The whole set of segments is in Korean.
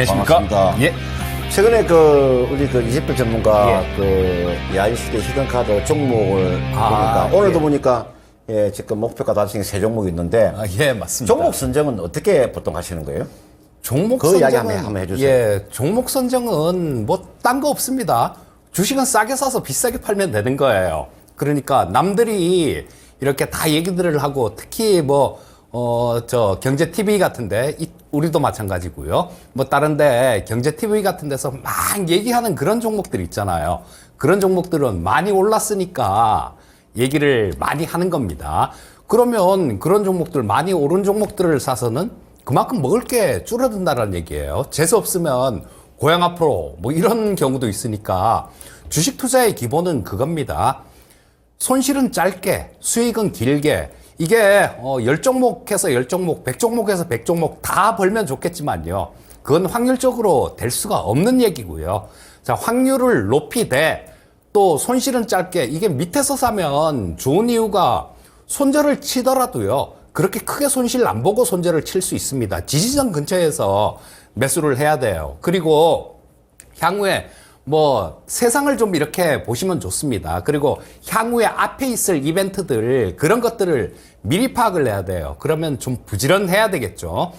안녕하십니까? 반갑습니다. 예. 최근에 우리 이집트 전문가 야인시대 히든카드 종목을 보니까 오늘도 예. 보니까 지금 목표가 달성이 3종목이 있는데 예, 맞습니다. 종목 선정은 어떻게 보통 하시는 거예요? 종목 그 이야기 한번 해주세요. 예, 종목 선정은 뭐 딴 거 없습니다. 주식은 싸게 사서 비싸게 팔면 되는 거예요. 그러니까 남들이 이렇게 다 얘기들을 하고 특히 경제 TV 같은데 우리도 마찬가지고요. 뭐 다른데 경제 TV 같은 데서 막 얘기하는 그런 종목들 있잖아요. 그런 종목들은 많이 올랐으니까 얘기를 많이 하는 겁니다. 그러면 그런 종목들 많이 오른 종목들을 사서는 그만큼 먹을 게 줄어든다는 얘기예요. 재수 없으면 고향 앞으로 뭐 이런 경우도 있으니까 주식 투자의 기본은 그겁니다. 손실은 짧게, 수익은 길게. 이게 10종목에서 10종목, 100종목에서 100종목 다 벌면 좋겠지만요. 그건 확률적으로 될 수가 없는 얘기고요. 자, 확률을 높이되 또 손실은 짧게. 이게 밑에서 사면 좋은 이유가 손절을 치더라도요. 그렇게 크게 손실 안 보고 손절을 칠 수 있습니다. 지지선 근처에서 매수를 해야 돼요. 그리고 향후에 세상을 좀 이렇게 보시면 좋습니다. 그리고 향후에 앞에 있을 이벤트들, 그런 것들을 미리 파악을 해야 돼요. 그러면 좀 부지런해야 되겠죠.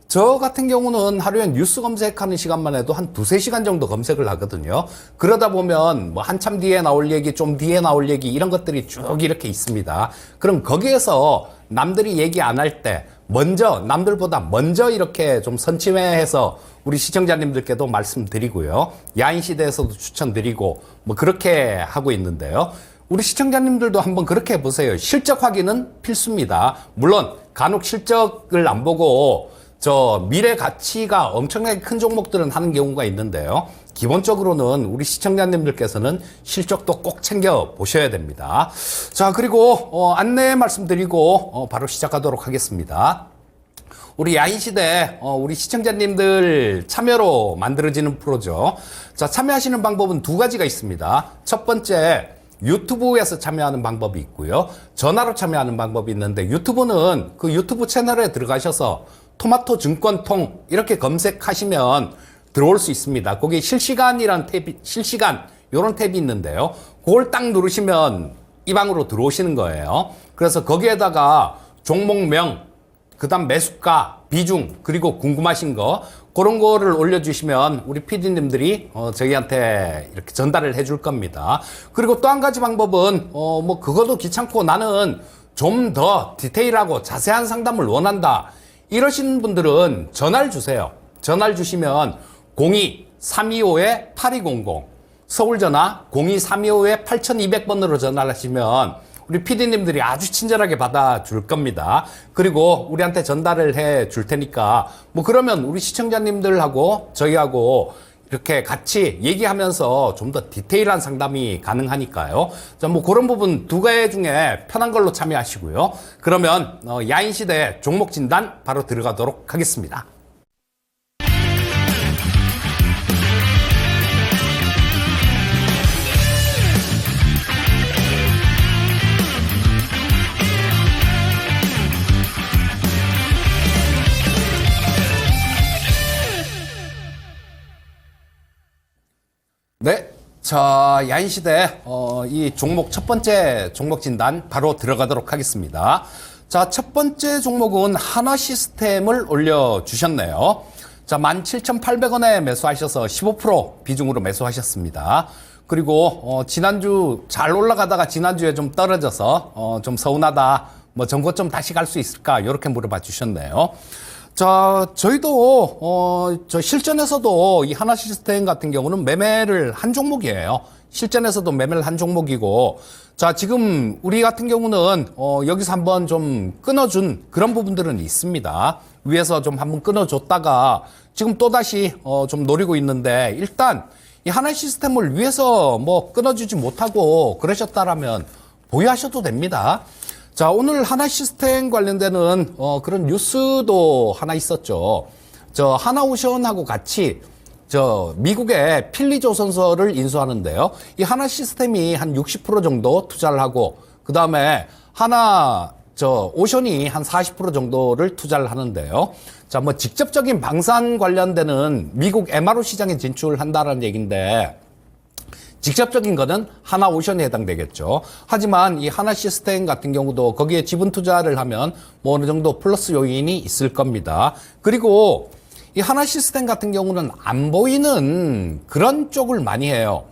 저 같은 경우는 하루에 뉴스 검색하는 시간만 해도 한 2-3시간 정도 검색을 하거든요. 그러다 보면 한참 뒤에 나올 얘기, 좀 뒤에 나올 얘기, 이런 것들이 쭉 이렇게 있습니다. 그럼 거기에서 남들이 얘기 안 할 때 남들보다 먼저 이렇게 좀 선취해서 우리 시청자님들께도 말씀드리고요. 야인시대에서도 추천드리고 그렇게 하고 있는데요. 우리 시청자님들도 한번 그렇게 해보세요. 실적 확인은 필수입니다. 물론 간혹 실적을 안 보고 미래 가치가 엄청나게 큰 종목들은 하는 경우가 있는데요. 기본적으로는 우리 시청자님들께서는 실적도 꼭 챙겨 보셔야 됩니다. 자, 그리고 안내 말씀드리고 바로 시작하도록 하겠습니다. 우리 야인시대 우리 시청자님들 참여로 만들어지는 프로죠. 자, 참여하시는 방법은 2가지가 있습니다. 첫 번째, 유튜브에서 참여하는 방법이 있고요. 전화로 참여하는 방법이 있는데, 유튜브는 그 유튜브 채널에 들어가셔서 토마토 증권통 이렇게 검색하시면 들어올 수 있습니다. 거기 실시간이란 탭이, 요런 탭이 있는데요. 그걸 딱 누르시면 이 방으로 들어오시는 거예요. 그래서 거기에다가 종목명, 그 다음 매수가, 비중, 그리고 궁금하신 거, 그런 거를 올려주시면 우리 PD님들이 저희한테 이렇게 전달을 해줄 겁니다. 그리고 또 한 가지 방법은, 그것도 귀찮고 나는 좀 더 디테일하고 자세한 상담을 원한다. 이러신 분들은 전화를 주세요. 전화를 주시면 02-325-8200, 서울 전화 02-325-8200번으로 전화를 하시면 우리 PD님들이 아주 친절하게 받아줄 겁니다. 그리고 우리한테 전달을 해 줄 테니까 그러면 우리 시청자님들하고 저희하고 이렇게 같이 얘기하면서 좀 더 디테일한 상담이 가능하니까요. 자, 그런 부분 2개 중에 편한 걸로 참여하시고요. 그러면 야인시대 종목 진단 바로 들어가도록 하겠습니다. 네. 자, 야인시대, 이 종목, 첫 번째 종목 진단 바로 들어가도록 하겠습니다. 자, 첫 번째 종목은 한화시스템을 올려주셨네요. 자, 17,800원에 매수하셔서 15% 비중으로 매수하셨습니다. 그리고, 지난주 잘 올라가다가 지난주에 좀 떨어져서, 좀 서운하다. 전고점 다시 갈 수 있을까? 이렇게 물어봐 주셨네요. 자, 저희도, 실전에서도 이 하나시스템 같은 경우는 매매를 한 종목이에요. 실전에서도 매매를 한 종목이고, 자, 지금 우리 같은 경우는, 여기서 한번 좀 끊어준 그런 부분들은 있습니다. 위에서 좀 한번 끊어줬다가, 지금 또다시, 좀 노리고 있는데, 일단, 이 하나시스템을 위에서 끊어주지 못하고 그러셨다라면 보유하셔도 됩니다. 자, 오늘 하나시스템 관련되는 그런 뉴스도 하나 있었죠. 하나오션하고 같이 미국의 필리조선소를 인수하는데요. 이 하나시스템이 한 60% 정도 투자를 하고, 그 다음에 하나 저 오션이 한 40% 정도를 투자를 하는데요. 자, 뭐 직접적인 방산 관련되는 미국 MRO 시장에 진출한다라는 얘기인데 직접적인 거는 하나오션에 해당되겠죠. 하지만 이 하나시스템 같은 경우도 거기에 지분 투자를 하면 뭐 어느 정도 플러스 요인이 있을 겁니다. 그리고 이 하나시스템 같은 경우는 안 보이는 그런 쪽을 많이 해요.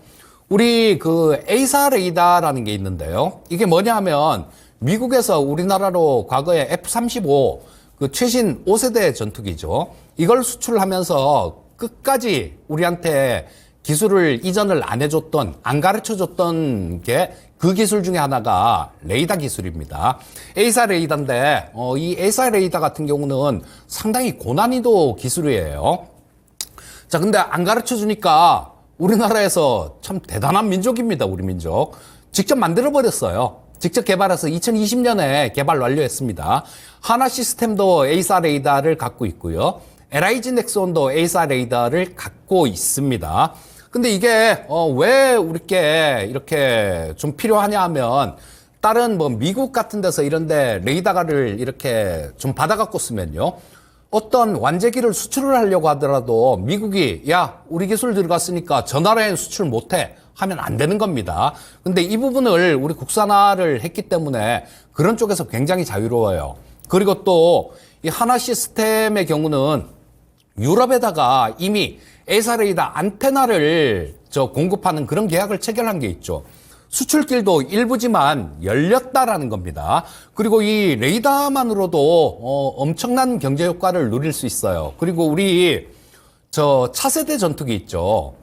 우리 그 에이사 레이더라는 게 있는데요. 이게 뭐냐면 미국에서 우리나라로 과거에 F-35 그 최신 5세대 전투기죠. 이걸 수출하면서 끝까지 우리한테 기술을 이전을 안 해줬던, 안 가르쳐줬던 게 그 기술 중에 하나가 레이더 기술입니다. 에이사 레이더인데, 이 에이사 레이더 같은 경우는 상당히 고난이도 기술이에요. 자, 근데 안 가르쳐주니까 우리나라에서 참 대단한 민족입니다, 우리 민족. 직접 만들어버렸어요. 직접 개발해서 2020년에 개발 완료했습니다. 하나 시스템도 에이사 레이더를 갖고 있고요. LIG 넥슨도 에이사 레이더를 갖고 있습니다. 근데 이게 왜 우리께 이렇게 좀 필요하냐 하면 다른 뭐 미국 같은 데서 이런데 레이더를 이렇게 좀 받아갖고 쓰면요. 어떤 완제기를 수출을 하려고 하더라도 미국이 야 우리 기술 들어갔으니까 저 나라엔 수출 못해 하면 안 되는 겁니다. 근데 이 부분을 우리 국산화를 했기 때문에 그런 쪽에서 굉장히 자유로워요. 그리고 또 이 하나 시스템의 경우는 유럽에다가 이미 에이사 레이더 안테나를 공급하는 그런 계약을 체결한 게 있죠. 수출길도 일부지만 열렸다라는 겁니다. 그리고 이 레이더만으로도 엄청난 경제 효과를 누릴 수 있어요. 그리고 우리 차세대 전투기 있죠.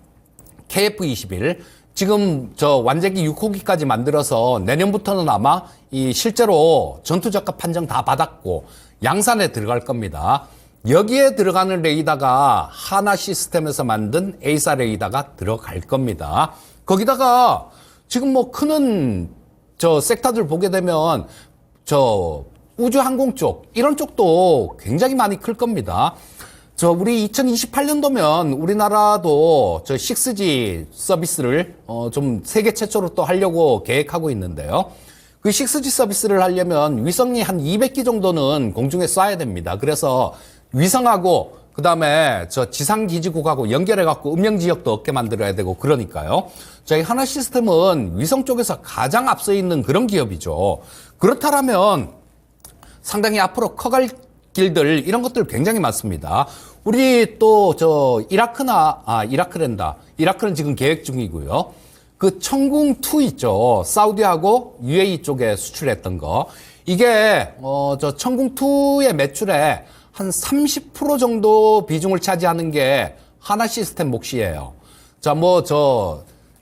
KF-21 지금 완제기 6호기까지 만들어서 내년부터는 아마 이 실제로 전투적합 판정 다 받았고 양산에 들어갈 겁니다. 여기에 들어가는 레이더가 하나 시스템에서 만든 에이사 레이더가 들어갈 겁니다. 거기다가 지금 뭐 크는 섹터들 보게 되면 우주 항공 쪽 이런 쪽도 굉장히 많이 클 겁니다. 우리 2028년도면 우리나라도 6G 서비스를 좀 세계 최초로 또 하려고 계획하고 있는데요. 그 6G 서비스를 하려면 위성이 한 200기 정도는 공중에 쏴야 됩니다. 그래서 위성하고 그다음에 지상기지국하고 연결해갖고 음영지역도 얻게 만들어야 되고 그러니까요. 저희 하나 시스템은 위성 쪽에서 가장 앞서 있는 그런 기업이죠. 그렇다면 상당히 앞으로 커갈 길들 이런 것들 굉장히 많습니다. 우리 또 이라크랜다. 이라크는 지금 계획 중이고요. 그 청궁2 있죠. 사우디하고 UAE 쪽에 수출했던 거. 이게 청궁2의 매출에 한 30% 정도 비중을 차지하는 게 하나 시스템 몫이에요.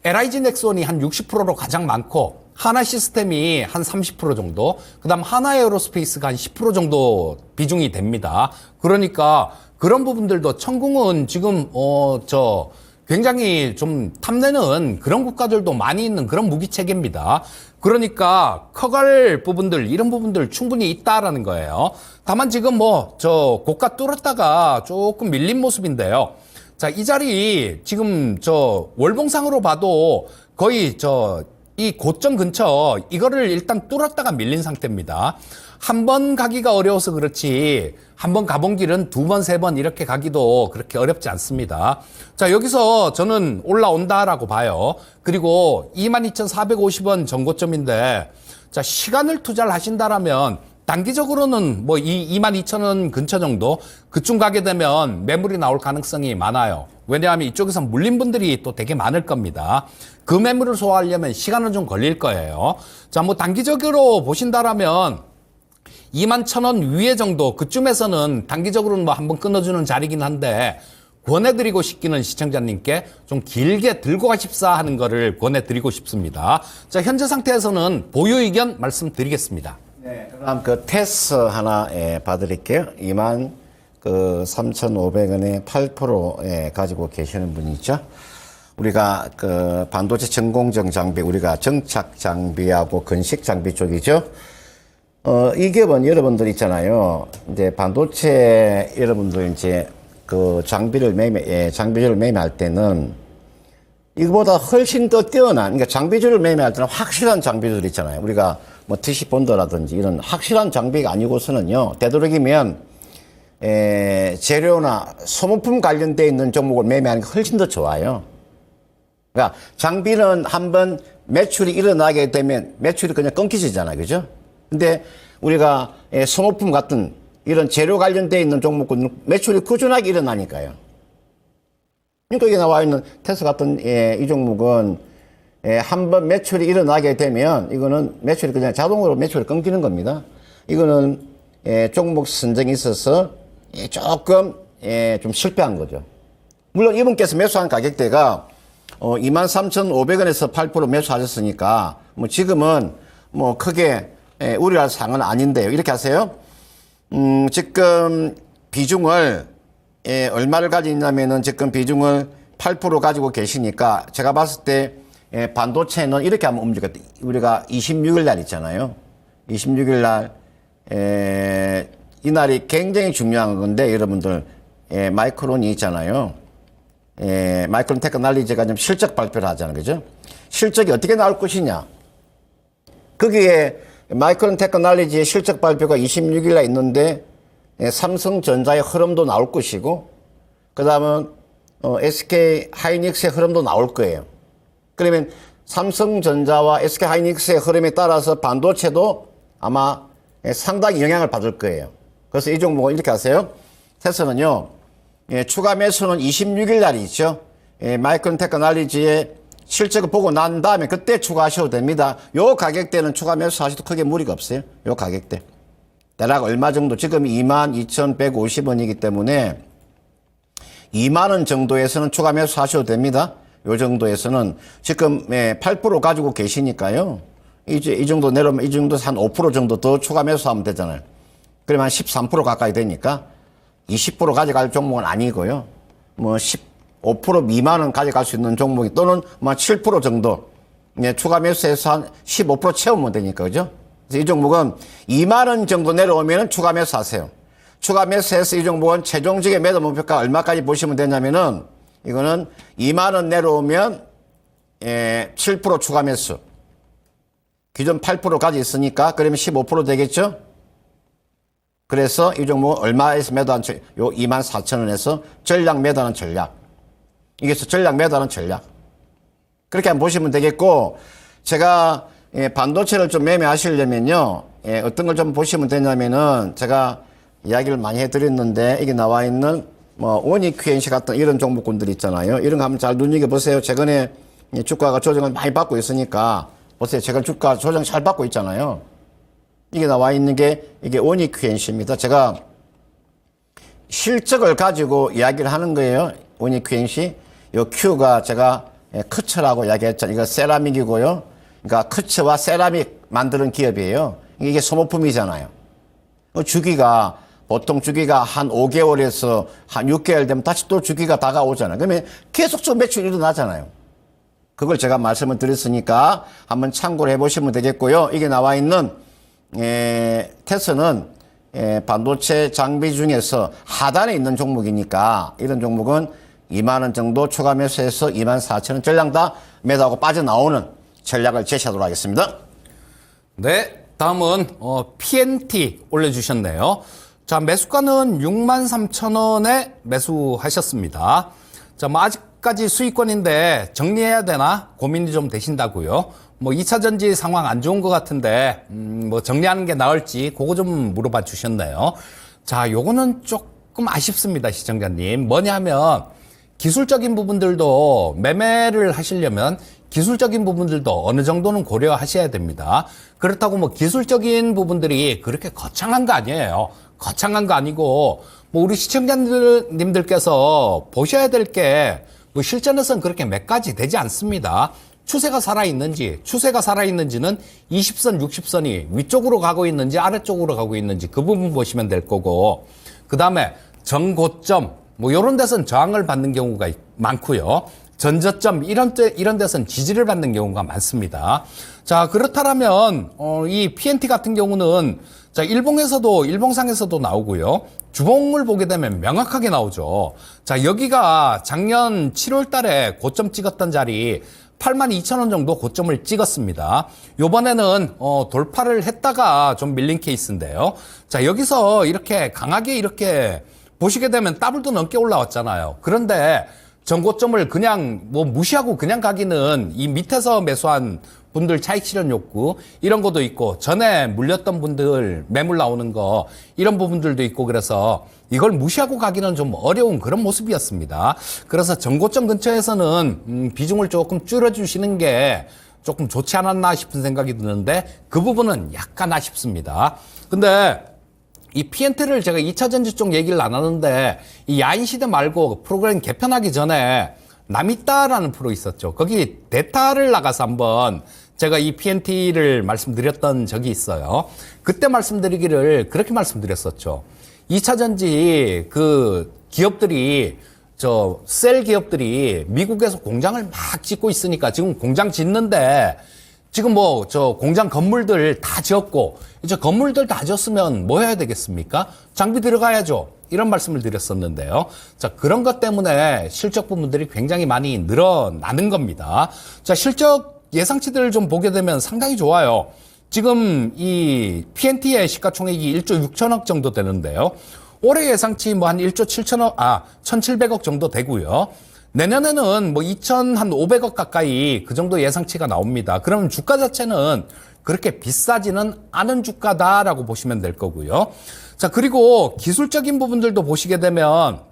LIG 넥슨이 한 60%로 가장 많고, 하나 시스템이 한 30% 정도, 그 다음 하나 에어로스페이스가 한 10% 정도 비중이 됩니다. 그러니까 그런 부분들도 청궁은 지금, 굉장히 좀 탐내는 그런 국가들도 많이 있는 그런 무기 체계입니다. 그러니까 커갈 부분들 이런 부분들 충분히 있다라는 거예요. 다만 지금 고가 뚫었다가 조금 밀린 모습인데요. 자, 이 자리 지금 월봉상으로 봐도 거의 이 고점 근처 이거를 일단 뚫었다가 밀린 상태입니다. 한 번 가기가 어려워서 그렇지 한 번 가본 길은 두 번, 세 번 이렇게 가기도 그렇게 어렵지 않습니다. 자, 여기서 저는 올라온다라고 봐요. 그리고 22,450원 전고점인데 자, 시간을 투자를 하신다라면 단기적으로는 뭐 이 22,000원 근처 정도 그쯤 가게 되면 매물이 나올 가능성이 많아요. 왜냐하면 이쪽에서 물린 분들이 또 되게 많을 겁니다. 그 매물을 소화하려면 시간은 좀 걸릴 거예요. 자, 뭐 단기적으로 보신다라면 21,000원 위에 정도 그쯤에서는 단기적으로는 뭐 한번 끊어주는 자리긴 한데 권해드리고 싶기는 시청자님께 좀 길게 들고 가십사 하는 거를 권해드리고 싶습니다. 자, 현재 상태에서는 보유 의견 말씀드리겠습니다. 네, 그럼 그 테스 하나 봐드릴게요. 23,500원에 8% 가지고 계시는 분이 있죠. 우리가 그 반도체 전공정 장비, 우리가 정착 장비하고 건식 장비 쪽이죠. 이 기업은 여러분들 있잖아요. 이제 반도체 여러분들 이제 그 장비를 매매할 때는 이거보다 훨씬 더 뛰어난, 그러니까 장비주를 매매할 때는 확실한 장비들 있잖아요. 우리가 뭐 TC본드라든지 이런 확실한 장비가 아니고서는요, 되도록이면 재료나 소모품 관련돼 있는 종목을 매매하는 게 훨씬 더 좋아요. 그러니까 장비는 한번 매출이 일어나게 되면 매출이 그냥 끊기지잖아요. 그죠? 근데 우리가 소모품 같은 이런 재료 관련돼 있는 종목은 매출이 꾸준하게 일어나니까요. 그러니까 여기 나와 있는 테스 같은 이 종목은 한번 매출이 일어나게 되면 이거는 매출이 그냥 자동으로 매출이 끊기는 겁니다. 이거는 종목 선정에 있어서 조금 좀 실패한 거죠. 물론 이분께서 매수한 가격대가 23,500원에서 8% 매수하셨으니까 뭐 지금은 뭐 크게 우려할 사항은 아닌데요. 이렇게 하세요. 지금 비중을 얼마를 가지고 있냐면은 지금 비중을 8% 가지고 계시니까 제가 봤을 때 반도체는 이렇게 한번 움직였다. 우리가 26일 날 있잖아요. 26일 날 이날이 굉장히 중요한 건데 여러분들 마이크론이 있잖아요. 마이크론 테크놀로지가 좀 실적 발표를 하잖아요. 그죠? 실적이 어떻게 나올 것이냐. 거기에 마이크론 테크놀로지의 실적 발표가 26일 날 있는데 삼성전자의 흐름도 나올 것이고 그 다음은 SK 하이닉스의 흐름도 나올 거예요. 그러면 삼성전자와 SK 하이닉스의 흐름에 따라서 반도체도 아마 상당히 영향을 받을 거예요. 그래서 이 종목은 이렇게 하세요. 테스는요, 추가 매수는 26일 날이 있죠. 마이크론 테크놀로지의 실적을 보고 난 다음에 그때 추가하셔도 됩니다. 요 가격대는 추가 매수하셔도 크게 무리가 없어요. 요 가격대. 대략 얼마 정도? 지금 22,150원이기 때문에 2만원 정도에서는 추가 매수하셔도 됩니다. 요 정도에서는 지금 8% 가지고 계시니까요. 이 정도 내려오면 이 정도에서 한 5% 정도 더 추가 매수하면 되잖아요. 그러면 한 13% 가까이 되니까 20% 가져갈 종목은 아니고요. 뭐 15% 미만은 가져갈 수 있는 종목이 또는 뭐 7% 정도 추가 매수해서 한 15% 채우면 되니까 그죠? 그래서 이 종목은 2만 원 정도 내려오면 추가 매수하세요. 추가 매수해서 이 종목은 최종적인 매도 목표가 얼마까지 보시면 되냐면은 이거는 2만 원 내려오면 7% 추가 매수. 기존 8%까지 있으니까 그러면 15% 되겠죠? 그래서 이 종목은 얼마에서 매도한 요 24,000원에서 전략 매도하는 전략. 이게 전략 매도하는 전략. 그렇게 한번 보시면 되겠고 제가 반도체를 좀 매매하시려면요. 어떤 걸 좀 보시면 되냐면은 제가 이야기를 많이 해드렸는데 이게 나와 있는 뭐 원익 QNC 같은 이런 종목군들 있잖아요. 이런 거 한번 잘 눈여겨보세요. 최근에 주가가 조정을 많이 받고 있으니까 보세요. 최근 주가 조정 잘 받고 있잖아요. 이게 나와 있는 게 이게 원익 QNC입니다. 제가 실적을 가지고 이야기를 하는 거예요. 원익 QNC. 요 Q가 제가 커처라고 이야기했잖아요. 이거 세라믹이고요. 그러니까 커처와 세라믹 만드는 기업이에요. 이게 소모품이잖아요. 주기가 보통 주기가 한 5개월에서 한 6개월 되면 다시 또 주기가 다가오잖아요. 그러면 계속 매출이 일어나잖아요. 그걸 제가 말씀을 드렸으니까 한번 참고를 해보시면 되겠고요. 이게 나와 있는 테스는 반도체 장비 중에서 하단에 있는 종목이니까 이런 종목은 2만 원 정도 추가 매수해서 24,000원 전량 다 매도하고 빠져나오는 전략을 제시하도록 하겠습니다. 네, 다음은 PNT 올려주셨네요. 자, 매수가는 63,000원에 매수하셨습니다. 자, 뭐 아직까지 수익권인데 정리해야 되나 고민이 좀 되신다고요. 뭐 2차 전지 상황 안 좋은 것 같은데 뭐 정리하는 게 나을지 그거 좀 물어봐 주셨네요. 자, 요거는 조금 아쉽습니다, 시청자님. 뭐냐면 기술적인 부분들도 매매를 하시려면 기술적인 부분들도 어느 정도는 고려하셔야 됩니다. 그렇다고 뭐 기술적인 부분들이 그렇게 거창한 거 아니에요. 거창한 거 아니고 뭐 우리 시청자님들께서 보셔야 될 게 뭐 실전에서는 그렇게 몇 가지 되지 않습니다. 추세가 살아있는지는 20선, 60선이 위쪽으로 가고 있는지 아래쪽으로 가고 있는지 그 부분 보시면 될 거고, 그 다음에 정고점 뭐 이런 데서는 저항을 받는 경우가 많고요. 전저점 이런 데서는 지지를 받는 경우가 많습니다. 자, 그렇다면 이 PNT 같은 경우는 자, 일봉상에서도 나오고요. 주봉을 보게 되면 명확하게 나오죠. 자, 여기가 작년 7월 달에 고점 찍었던 자리 82,000원 정도 고점을 찍었습니다. 요번에는 돌파를 했다가 좀 밀린 케이스인데요. 자, 여기서 이렇게 강하게 이렇게 보시게 되면 더블도 넘게 올라왔잖아요. 그런데 전고점을 그냥 뭐 무시하고 그냥 가기는 이 밑에서 매수한 분들 차익 실현 욕구 이런 것도 있고 전에 물렸던 분들 매물 나오는 거 이런 부분들도 있고 그래서 이걸 무시하고 가기는 좀 어려운 그런 모습이었습니다. 그래서 전고점 근처에서는 비중을 조금 줄여주시는 게 조금 좋지 않았나 싶은 생각이 드는데 그 부분은 약간 아쉽습니다. 근데 이 PNT를 제가 2차전지 쪽 얘기를 안 하는데 이 야인시대 말고 프로그램 개편하기 전에 남있다라는 프로 있었죠. 거기 데이터를 나가서 한번 제가 이 PNT를 말씀드렸던 적이 있어요. 그때 말씀드리기를 그렇게 말씀드렸었죠. 2차전지 그 기업들이 셀 기업들이 미국에서 공장을 막 짓고 있으니까 지금 공장 짓는데 지금 공장 건물들 다 지었고, 이제 건물들 다 지었으면 뭐 해야 되겠습니까? 장비 들어가야죠. 이런 말씀을 드렸었는데요. 자, 그런 것 때문에 실적 부분들이 굉장히 많이 늘어나는 겁니다. 자, 실적 예상치들을 좀 보게 되면 상당히 좋아요. 지금 이 PNT의 시가총액이 1조 6천억 정도 되는데요. 올해 예상치 뭐 한 1조 1,700억 정도 되고요. 내년에는 뭐 2,500억 가까이 그 정도 예상치가 나옵니다. 그러면 주가 자체는 그렇게 비싸지는 않은 주가다라고 보시면 될 거고요. 자, 그리고 기술적인 부분들도 보시게 되면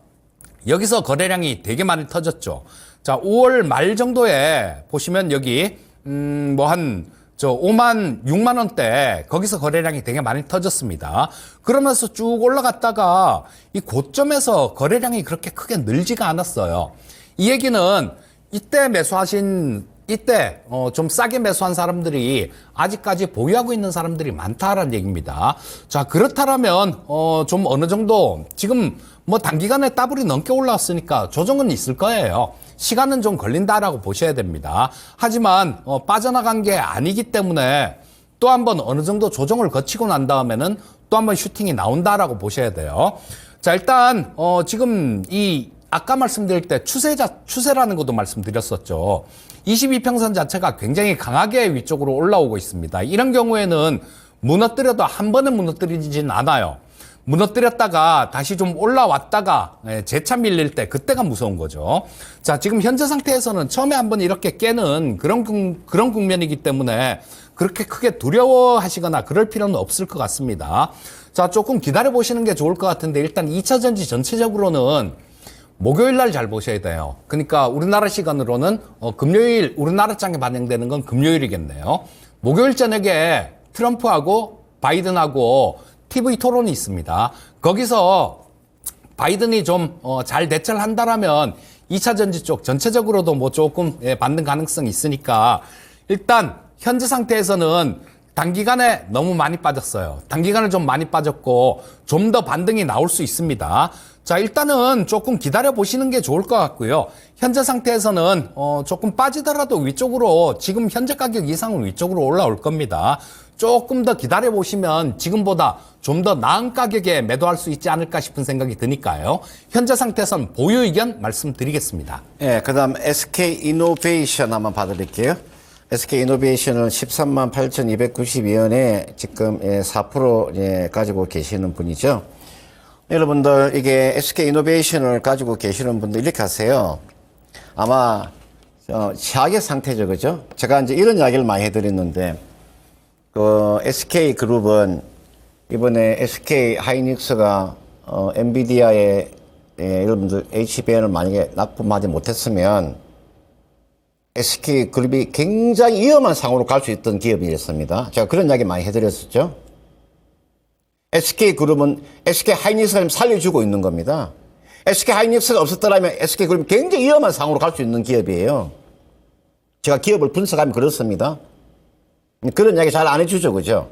여기서 거래량이 되게 많이 터졌죠. 자, 5월 말 정도에 보시면 여기 5만, 6만 원대 거기서 거래량이 되게 많이 터졌습니다. 그러면서 쭉 올라갔다가 이 고점에서 거래량이 그렇게 크게 늘지가 않았어요. 이 얘기는 이때 좀 싸게 매수한 사람들이 아직까지 보유하고 있는 사람들이 많다라는 얘기입니다. 자, 그렇다면 좀 어느 정도 지금 뭐 단기간에 더블이 넘게 올라왔으니까 조정은 있을 거예요. 시간은 좀 걸린다라고 보셔야 됩니다. 하지만 빠져나간 게 아니기 때문에 또 한번 어느 정도 조정을 거치고 난 다음에는 또 한번 슈팅이 나온다라고 보셔야 돼요. 자, 일단 지금 아까 말씀드릴 때 추세라는 것도 말씀드렸었죠. 22평선 자체가 굉장히 강하게 위쪽으로 올라오고 있습니다. 이런 경우에는 무너뜨려도 한 번에 무너뜨리진 않아요. 무너뜨렸다가 다시 좀 올라왔다가 재차 밀릴 때 그때가 무서운 거죠. 자, 지금 현재 상태에서는 처음에 한번 이렇게 깨는 그런 국면이기 때문에 그렇게 크게 두려워하시거나 그럴 필요는 없을 것 같습니다. 자, 조금 기다려 보시는 게 좋을 것 같은데 일단 2차전지 전체적으로는 목요일 날 잘 보셔야 돼요. 그러니까 우리나라 시간으로는 금요일 우리나라 장에 반영되는 건 금요일이겠네요. 목요일 저녁에 트럼프하고 바이든하고 TV 토론이 있습니다. 거기서 바이든이 좀 잘 대처를 한다라면 2차 전지 쪽 전체적으로도 뭐 조금 받는 가능성이 있으니까 일단 현재 상태에서는 단기간에 너무 많이 빠졌어요. 단기간에 좀 많이 빠졌고 좀 더 반등이 나올 수 있습니다. 자, 일단은 조금 기다려 보시는 게 좋을 것 같고요. 현재 상태에서는 조금 빠지더라도 위쪽으로 지금 현재 가격 이상은 위쪽으로 올라올 겁니다. 조금 더 기다려 보시면 지금보다 좀 더 나은 가격에 매도할 수 있지 않을까 싶은 생각이 드니까요. 현재 상태에서는 보유 의견 말씀드리겠습니다. 예, 그다음 SK 이노베이션 한번 봐드릴게요. SK 이노베이션은 13만 8,292원에 지금 4% 가지고 계시는 분이죠. 여러분들 이게 SK 이노베이션을 가지고 계시는 분들 이렇게 하세요. 아마 최악의 상태죠, 그죠? 제가 이제 이런 이야기를 많이 해드렸는데 그 SK 그룹은 이번에 SK 하이닉스가 엔비디아에 여러분들 HBM을 만약에 납품하지 못했으면 SK 그룹이 굉장히 위험한 상황으로 갈 수 있던 기업이었습니다. 제가 그런 이야기 많이 해드렸었죠. SK 그룹은 SK 하이닉스를 살려주고 있는 겁니다. SK 하이닉스가 없었더라면 SK 그룹이 굉장히 위험한 상황으로 갈 수 있는 기업이에요. 제가 기업을 분석하면 그렇습니다. 그런 이야기 잘 안 해주죠, 그죠?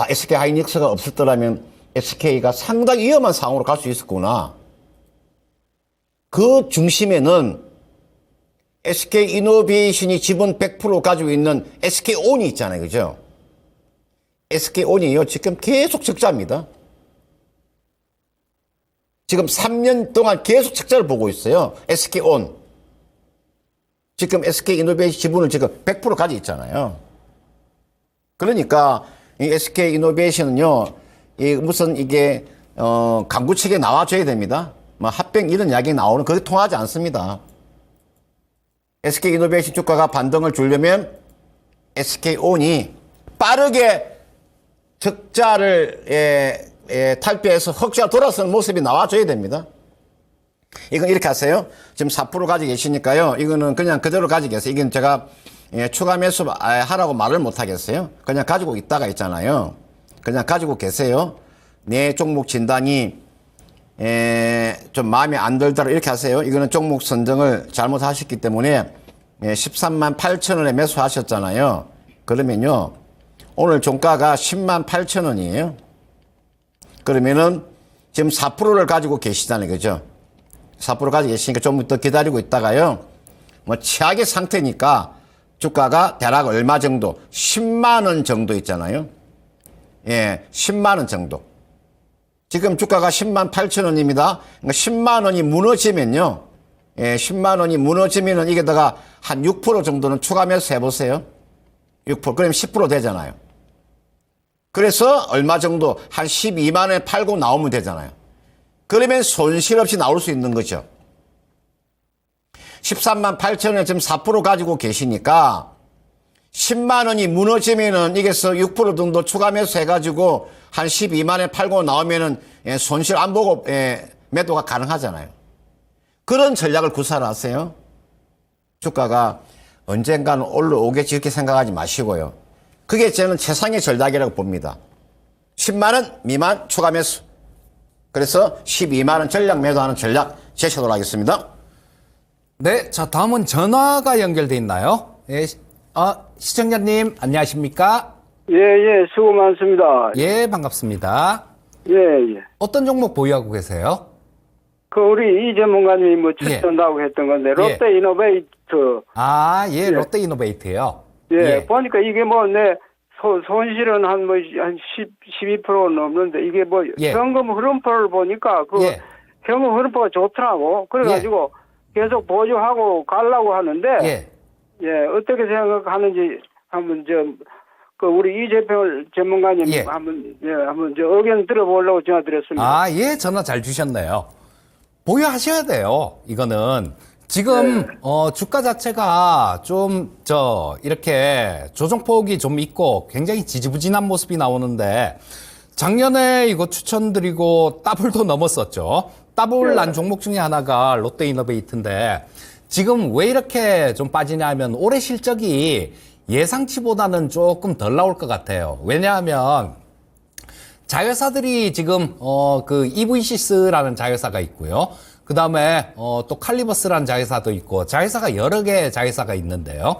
SK 하이닉스가 없었더라면 SK가 상당히 위험한 상황으로 갈 수 있었구나. 그 중심에는 SK 이노베이션이 지분 100% 가지고 있는 SK온이 있잖아요. 그죠? SK온이요. 지금 계속 적자입니다. 지금 3년 동안 계속 적자를 보고 있어요. SK온. 지금 SK 이노베이션 지분을 지금 100% 가지고 있잖아요. 그러니까 이 SK 이노베이션은요. 이 무슨 이게 강구책에 나와줘야 됩니다. 뭐 합병 이런 이야기 나오는 그게 통하지 않습니다. SK 이노베이션 주가가 반등을 주려면 SK온이 빠르게 적자를 탈피해서 흑자 돌아서는 모습이 나와줘야 됩니다. 이건 이렇게 하세요. 지금 4% 가지고 계시니까요. 이거는 그냥 그대로 가지고 계세요. 이건 제가 추가 매수 하라고 말을 못 하겠어요. 그냥 가지고 있다가 있잖아요. 그냥 가지고 계세요. 내 종목 진단이 좀 마음에 안 들더라 이렇게 하세요. 이거는 종목 선정을 잘못하셨기 때문에 13만 8천 원에 매수하셨잖아요. 그러면요. 오늘 종가가 10만 8천 원이에요. 그러면은 지금 4%를 가지고 계시잖아요. 그죠? 4% 가지고 계시니까 좀 더 기다리고 있다가요. 뭐 최악의 상태니까 주가가 대략 얼마 정도? 10만 원 정도 있잖아요. 예, 10만 원 정도. 지금 주가가 10만 8천 원입니다. 그러니까 10만 원이 무너지면요. 예, 10만 원이 무너지면은 이게다가 한 6% 정도는 추가 매수 해보세요. 6%. 그러면 10% 되잖아요. 그래서 얼마 정도 한 12만 원에 팔고 나오면 되잖아요. 그러면 손실 없이 나올 수 있는 거죠. 13만 8천 원에 지금 4% 가지고 계시니까 10만 원이 무너지면은 이게서 6% 정도 추가 매수 해가지고 한 12만 원에 팔고 나오면은 손실 안 보고 매도가 가능하잖아요. 그런 전략을 구사를 하세요. 주가가 언젠가는 올라오겠지 이렇게 생각하지 마시고요. 그게 저는 최상의 전략이라고 봅니다. 10만 원 미만 추가 매수. 그래서 12만 원 전략 매도하는 전략 제시하도록 하겠습니다. 네, 자 다음은 전화가 연결돼 있나요? 예, 시청자님 안녕하십니까? 예, 수고 많습니다. 예, 반갑습니다. 예. 어떤 종목 보유하고 계세요? 그, 우리 이 전문가님이 뭐 예. 추천한다고 했던 건데, 롯데 이노베이트. 아, 예, 롯데 이노베이트요. 예, 보니까 이게 뭐, 손실은 한 12% 넘는데, 이게 뭐, 예. 현금 흐름표를 보니까, 예. 현금 흐름표가 좋더라고. 그래가지고, 계속 보조하고 가려고 하는데, 예. 어떻게 생각하는지, 한번 우리 이재평 전문가님 예. 한번 의견 들어보려고 전화드렸습니다. 아, 예, 전화 잘 주셨네요. 보유하셔야 돼요. 이거는 지금 주가 자체가 좀 이렇게 조정폭이 좀 있고 굉장히 지지부진한 모습이 나오는데 작년에 이거 추천드리고 더블도 넘었었죠. 더블 난 종목 중에 하나가 롯데 이노베이트인데 지금 왜 이렇게 좀 빠지냐 하면 올해 실적이 예상치보다는 조금 덜 나올 것 같아요. 왜냐하면 자회사들이 지금 그 EV시스라는 자회사가 있고요. 그 다음에 또 칼리버스라는 자회사도 있고 자회사가 여러 개의 자회사가 있는데요.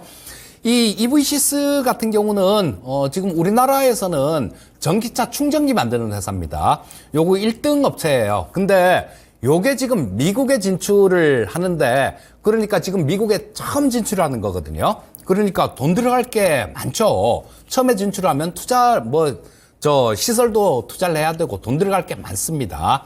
이 EV시스 같은 경우는 지금 우리나라에서는 전기차 충전기 만드는 회사입니다. 요거 1등 업체예요. 근데 요게 지금 미국에 진출을 하는데 그러니까 지금 미국에 처음 진출하는 거거든요. 그러니까 돈 들어갈 게 많죠. 처음에 진출하면 시설도 투자를 해야 되고 돈 들어갈 게 많습니다.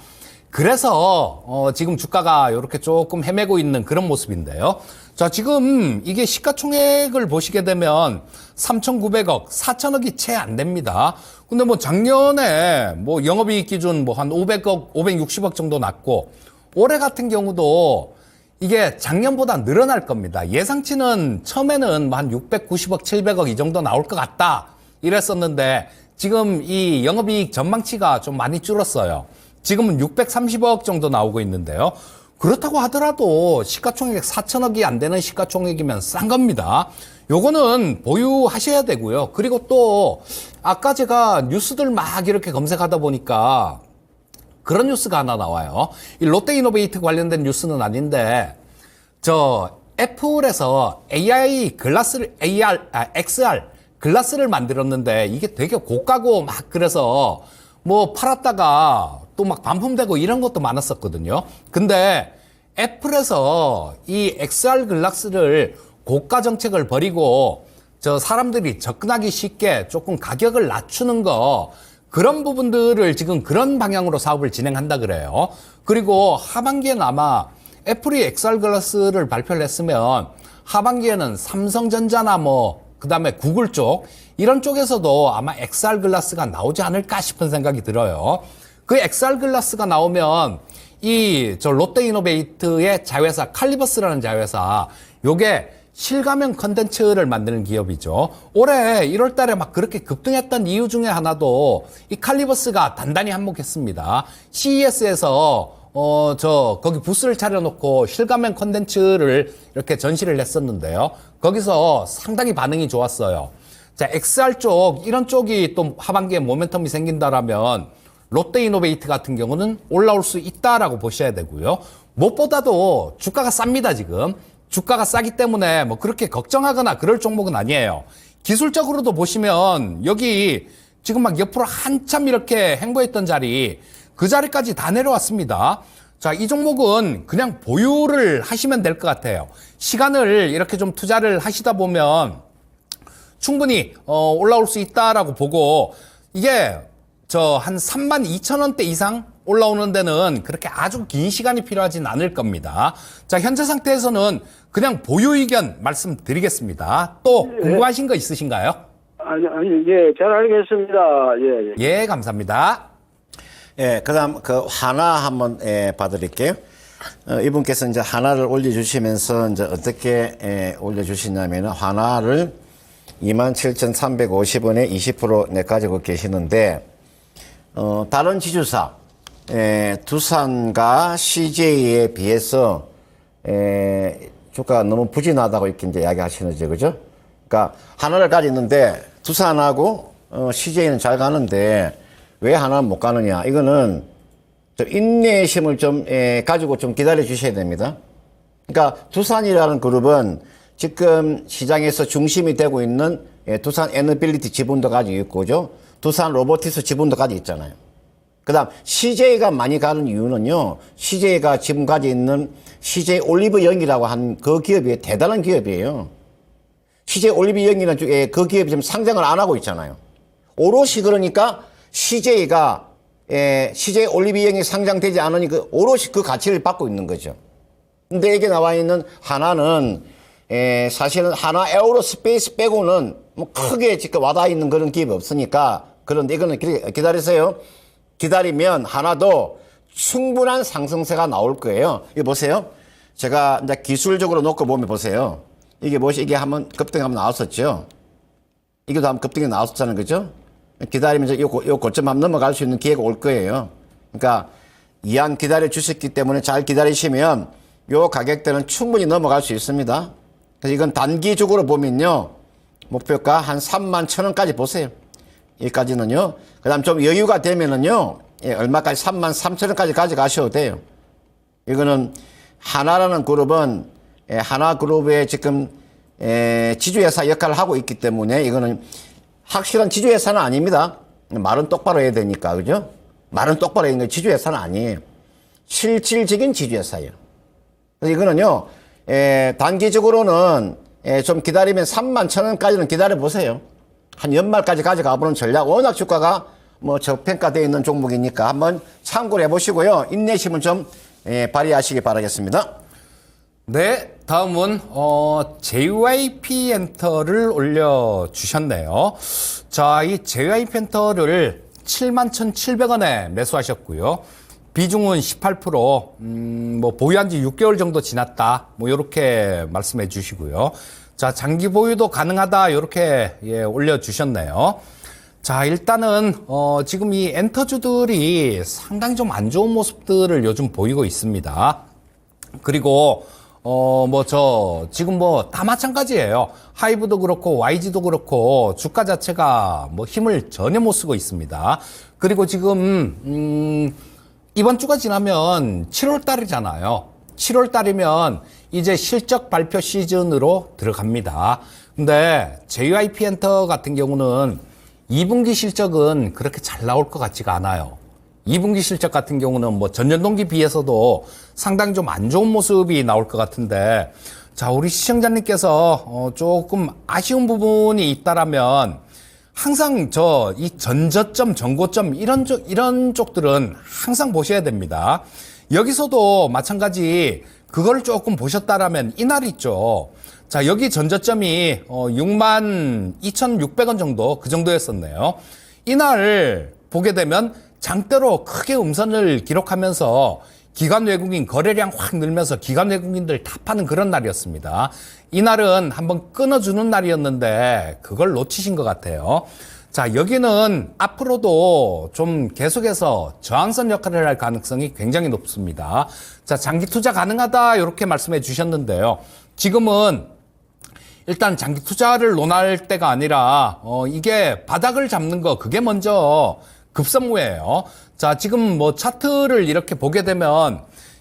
그래서 지금 주가가 이렇게 조금 헤매고 있는 그런 모습인데요. 자, 지금 이게 시가총액을 보시게 되면 3,900억, 4,000억이 채 안 됩니다. 근데 뭐 작년에 뭐 영업이익 기준 뭐 한 500억, 560억 정도 났고 올해 같은 경우도 이게 작년보다 늘어날 겁니다. 예상치는 처음에는 한 690억, 700억 이 정도 나올 것 같다 이랬었는데 지금 이 영업이익 전망치가 좀 많이 줄었어요. 지금은 630억 정도 나오고 있는데요. 그렇다고 하더라도 시가총액 4천억이 안 되는 시가총액이면 싼 겁니다. 요거는 보유하셔야 되고요. 그리고 또 아까 제가 뉴스들 막 이렇게 검색하다 보니까 그런 뉴스가 하나 나와요. 이 롯데이노베이트 관련된 뉴스는 아닌데 애플에서 AI 글라스를 XR 글라스를 만들었는데 이게 되게 고가고 막 그래서 뭐 팔았다가 또 막 반품되고 이런 것도 많았었거든요. 근데 애플에서 이 XR 글라스를 고가 정책을 버리고 저 사람들이 접근하기 쉽게 조금 가격을 낮추는 거 그런 부분들을 지금 그런 방향으로 사업을 진행한다 그래요. 그리고 하반기에는 아마 애플이 XR 글라스를 발표를 했으면 하반기에는 삼성전자나 뭐 그다음에 구글 쪽 이런 쪽에서도 아마 XR 글라스가 나오지 않을까 싶은 생각이 들어요. 그 XR 글라스가 나오면 이 저 롯데이노베이트의 자회사 칼리버스라는 자회사 요게 실가면 컨텐츠를 만드는 기업이죠. 올해 1월 달에 막 그렇게 급등했던 이유 중에 하나도 이 칼리버스가 단단히 한몫했습니다. CES에서 거기 부스를 차려놓고 실가면 컨텐츠를 이렇게 전시를 했었는데요. 거기서 상당히 반응이 좋았어요. 자, XR 쪽, 이런 쪽이 또 하반기에 모멘텀이 생긴다라면 롯데이노베이트 같은 경우는 올라올 수 있다라고 보셔야 되고요. 무엇보다도 주가가 쌉니다, 지금. 주가가 싸기 때문에 뭐 그렇게 걱정하거나 그럴 종목은 아니에요. 기술적으로도 보시면 여기 지금 막 옆으로 한참 이렇게 횡보했던 자리, 그 자리까지 다 내려왔습니다. 자, 이 종목은 그냥 보유를 하시면 될 것 같아요. 시간을 이렇게 좀 투자를 하시다 보면 충분히 올라올 수 있다라고 보고, 이게 한 32,000원대 이상 올라오는 데는 그렇게 아주 긴 시간이 필요하진 않을 겁니다. 자, 현재 상태에서는 그냥 보유 의견 말씀드리겠습니다. 또 궁금하신 거 있으신가요? 아니, 예, 잘 알겠습니다. 예, 예. 예, 감사합니다. 예, 그다음 그 하나 한번 봐드릴게요. 이분께서 이제 하나를 올려주시면서 이제 어떻게 올려주시냐면 하나를 27,350원에 20% 가지고 계시는데 다른 지주사 두산과 CJ에 비해서 주가가 너무 부진하다고 이렇게 이제 이야기하시는 거죠, 그죠? 그러니까 하나를 가지는데 두산하고 CJ는 잘 가는데 왜 하나는 못 가느냐? 이거는 좀 인내심을 좀 가지고 좀 기다려 주셔야 됩니다. 그러니까 두산이라는 그룹은 지금 시장에서 중심이 되고 있는 두산 에너빌리티 지분도 가지고 있고, 그죠? 두산 로보티스 지분도 가지고 있잖아요. 그 다음 CJ가 많이 가는 이유는요, CJ가 지금 가지고 있는 CJ 올리브영이라고 한 그 기업이 대단한 기업이에요. CJ 올리브영이라는 쪽에 그 기업이 지금 상장을 안 하고 있잖아요. 오롯이 그러니까 CJ가 CJ 올리브영이 상장되지 않으니 오롯이 그 가치를 받고 있는 거죠. 근데 여기 나와 있는 하나는 사실은 하나 에어로스페이스 빼고는 뭐 크게 지금 와닿아 있는 그런 기업이 없으니까, 그런데 이거는 기다리세요. 기다리면 하나도 충분한 상승세가 나올 거예요. 이거 보세요. 제가 이제 기술적으로 놓고 보면 보세요. 이게 뭐지? 이게 한번 급등이 한번 나왔었죠. 이게도 한번 급등이 나왔었잖아요. 그죠? 기다리면서 요 고점 한번 넘어갈 수 있는 기회가 올 거예요. 그러니까 이왕 기다려 주셨기 때문에 잘 기다리시면 요 가격대는 충분히 넘어갈 수 있습니다. 그래서 이건 단기적으로 보면요, 목표가 한 31,000원까지 보세요. 여기까지는요. 그 다음 좀 여유가 되면은요, 얼마까지 33,000원까지 가져가셔도 돼요. 이거는 하나라는 그룹은 하나그룹의 지금 지주회사 역할을 하고 있기 때문에 이거는 확실한 지주회사는 아닙니다. 말은 똑바로 해야 되니까, 그죠? 말은 똑바로 해야 되는 거 지주회사는 아니에요. 실질적인 지주회사예요. 그래서 이거는요, 단기적으로는 좀 기다리면 31,000원까지는 기다려보세요. 한 연말까지 가져가 보는 전략. 워낙 주가가 뭐 저평가되어 있는 종목이니까 한번 참고를 해보시고요. 인내심은 좀 발휘하시기 바라겠습니다. 네, 다음은 JYP 엔터를 올려주셨네요. 자, 이 JYP 엔터를 71,700원에 매수하셨고요. 비중은 18%, 뭐 보유한 지 6개월 정도 지났다, 뭐 요렇게 말씀해 주시고요. 자, 장기 보유도 가능하다, 요렇게 올려주셨네요. 자, 일단은 지금 이 엔터주들이 상당히 좀 안 좋은 모습들을 요즘 보이고 있습니다. 그리고 지금 다 마찬가지예요. 하이브도 그렇고 YG도 그렇고 주가 자체가 뭐 힘을 전혀 못 쓰고 있습니다. 그리고 지금 이번 주가 지나면 7월 달이잖아요. 7월 달이면 이제 실적 발표 시즌으로 들어갑니다. 근데 JYP 엔터 같은 경우는 2분기 실적은 그렇게 잘 나올 것 같지가 않아요. 2분기 실적 같은 경우는 뭐 전년 동기 비해서도 상당히 좀 안 좋은 모습이 나올 것 같은데, 자, 우리 시청자님께서 조금 아쉬운 부분이 있다라면 항상 이 전저점, 전고점 이런 쪽들은 항상 보셔야 됩니다. 여기서도 마찬가지 그걸 조금 보셨다라면 이날 있죠. 자, 여기 전저점이 62,600원 정도 그 정도였었네요. 이날 보게 되면 장대로 크게 음선을 기록하면서 기관 외국인 거래량 확 늘면서 기관 외국인들 탑하는 그런 날이었습니다. 이날은 한번 끊어주는 날이었는데 그걸 놓치신 것 같아요. 자, 여기는 앞으로도 좀 계속해서 저항선 역할을 할 가능성이 굉장히 높습니다. 자, 장기 투자 가능하다 이렇게 말씀해 주셨는데요. 지금은 일단 장기 투자를 논할 때가 아니라 이게 바닥을 잡는 거 그게 먼저 급선무예요. 자, 지금 뭐 차트를 이렇게 보게 되면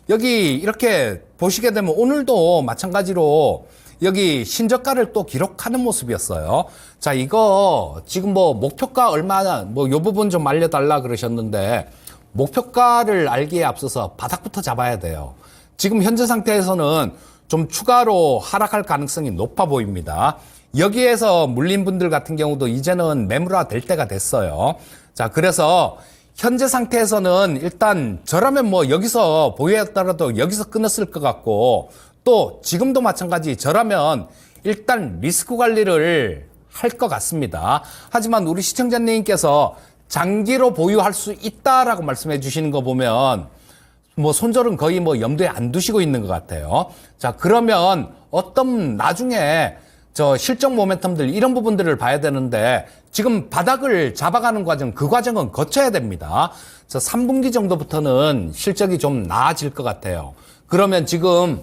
여기 이렇게 보시게 되면 오늘도 마찬가지로 여기 신저가를 또 기록하는 모습이었어요. 자, 이거 지금 뭐 목표가 얼마나 뭐 요 부분 좀 알려달라 그러셨는데 목표가를 알기에 앞서서 바닥부터 잡아야 돼요. 지금 현재 상태에서는 좀 추가로 하락할 가능성이 높아 보입니다. 여기에서 물린 분들 같은 경우도 이제는 매물화 될 때가 됐어요. 자, 그래서 현재 상태에서는 일단 저라면 뭐 여기서 보유했더라도 여기서 끊었을 것 같고 또 지금도 마찬가지 저라면 일단 리스크 관리를 할 것 같습니다. 하지만 우리 시청자님께서 장기로 보유할 수 있다라고 말씀해 주시는 거 보면 뭐 손절은 거의 뭐 염두에 안 두시고 있는 것 같아요. 자, 그러면 어떤 나중에 저 실적 모멘텀들 이런 부분들을 봐야 되는데 지금 바닥을 잡아가는 과정 그 과정은 거쳐야 됩니다. 저 3분기 정도부터는 실적이 좀 나아질 것 같아요. 그러면 지금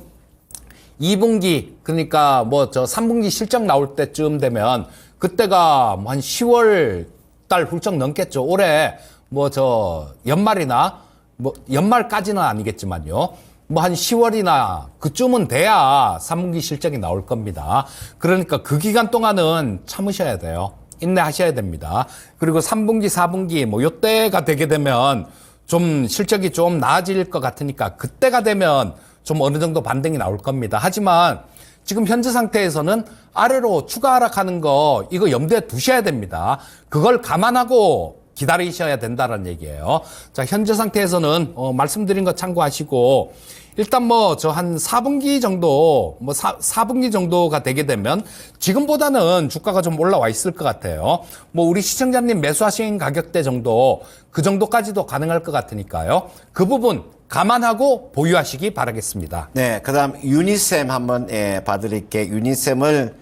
2분기 그러니까 뭐 저 3분기 실적 나올 때쯤 되면 그때가 뭐 한 10월 달 훌쩍 넘겠죠. 올해 뭐 저 연말이나 뭐 연말까지는 아니겠지만요. 뭐 한 10월이나 그쯤은 돼야 3분기 실적이 나올 겁니다. 그러니까 그 기간 동안은 참으셔야 돼요. 인내하셔야 됩니다. 그리고 3분기, 4분기 뭐 요때가 되게 되면 좀 실적이 좀 나아질 것 같으니까 그때가 되면 좀 어느 정도 반등이 나올 겁니다. 하지만 지금 현재 상태에서는 아래로 추가 하락하는 거 이거 염두에 두셔야 됩니다. 그걸 감안하고 기다리셔야 된다는 얘기예요. 자, 현재 상태에서는 말씀드린 거 참고하시고 일단 뭐 저 한 4분기 정도 뭐 4분기 정도가 되게 되면 지금보다는 주가가 좀 올라와 있을 것 같아요. 뭐 우리 시청자님 매수하신 가격대 정도 그 정도까지도 가능할 것 같으니까요. 그 부분 감안하고 보유하시기 바라겠습니다. 네, 그다음 유니셈 한번 봐드릴게요. 유니셈을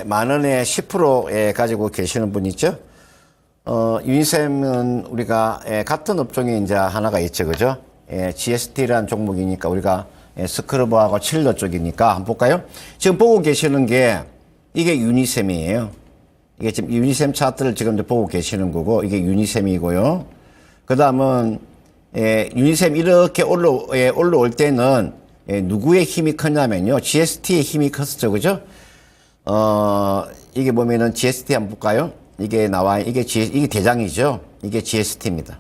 만 원에 10% 가지고 계시는 분 있죠? 유니셈은 우리가 같은 업종이 이제 하나가 있죠, 그죠? GST라는 종목이니까 우리가 스크러버하고 칠러 쪽이니까 한번 볼까요? 지금 보고 계시는 게 이게 유니셈이에요. 이게 지금 유니셈 차트를 지금 이제 보고 계시는 거고 이게 유니셈이고요. 그다음은 유니셈 이렇게 올라올 때는 누구의 힘이 크냐면요. GST의 힘이 컸었죠, 그죠? 이게 보면은 GST 한번 볼까요? 이게 나와요. 이게 대장이죠. 이게 GST입니다.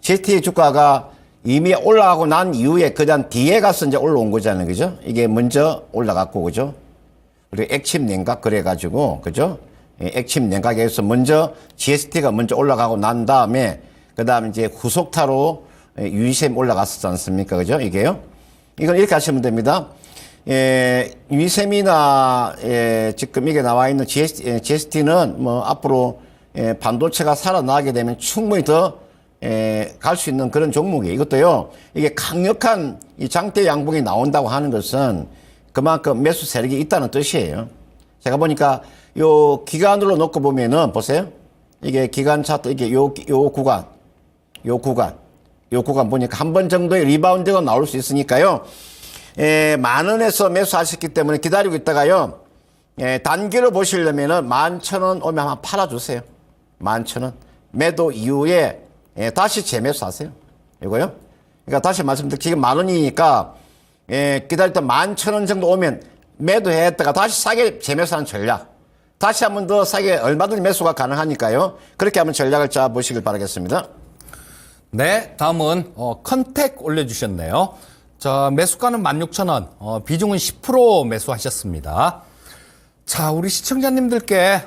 GST의 주가가 이미 올라가고 난 이후에 그다음 뒤에 가서 이제 올라온 거잖아요. 그죠? 이게 먼저 올라갔고, 그죠? 그리고 액침 냉각 그래가지고, 그죠? 액침 냉각에서 먼저 GST가 먼저 올라가고 난 다음에 그다음 이제 후속타로 유니셈 올라갔었지 않습니까? 그죠? 이게요. 이건 이렇게 하시면 됩니다. 유니셈이나 지금 이게 나와 있는 GST는 뭐 앞으로 반도체가 살아나게 되면 충분히 더 갈 수 있는 그런 종목이에요. 이것도요. 이게 강력한 이 장대 양봉이 나온다고 하는 것은 그만큼 매수 세력이 있다는 뜻이에요. 제가 보니까 요 기간으로 놓고 보면은 보세요. 이게 기간 차트 이게 요 구간 보니까 한 번 정도의 리바운드가 나올 수 있으니까요. 만 원에서 매수하셨기 때문에 기다리고 있다가요. 단기로 보시려면은 11,000원 오면 한번 팔아주세요. 11,000원. 매도 이후에 다시 재매수하세요. 이거요. 그러니까 다시 말씀드릴게요. 지금 만 원이니까 기다릴 때 11,000원 정도 오면 매도했다가 다시 싸게 재매수하는 전략. 다시 한번 더 싸게 얼마든지 매수가 가능하니까요. 그렇게 한번 전략을 짜 보시길 바라겠습니다. 네, 다음은 컨택 올려주셨네요. 자, 매수가는 16,000원, 비중은 10% 매수하셨습니다. 자, 우리 시청자님들께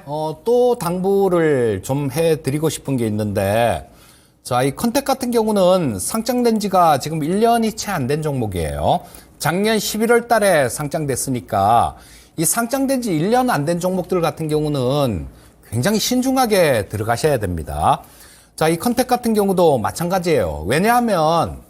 또 당부를 좀 해드리고 싶은 게 있는데, 자, 이 컨택 같은 경우는 상장된 지가 지금 1년이 채 안 된 종목이에요. 작년 11월 달에 상장됐으니까 이 상장된 지 1년 안 된 종목들 같은 경우는 굉장히 신중하게 들어가셔야 됩니다. 자, 이 컨택 같은 경우도 마찬가지예요. 왜냐하면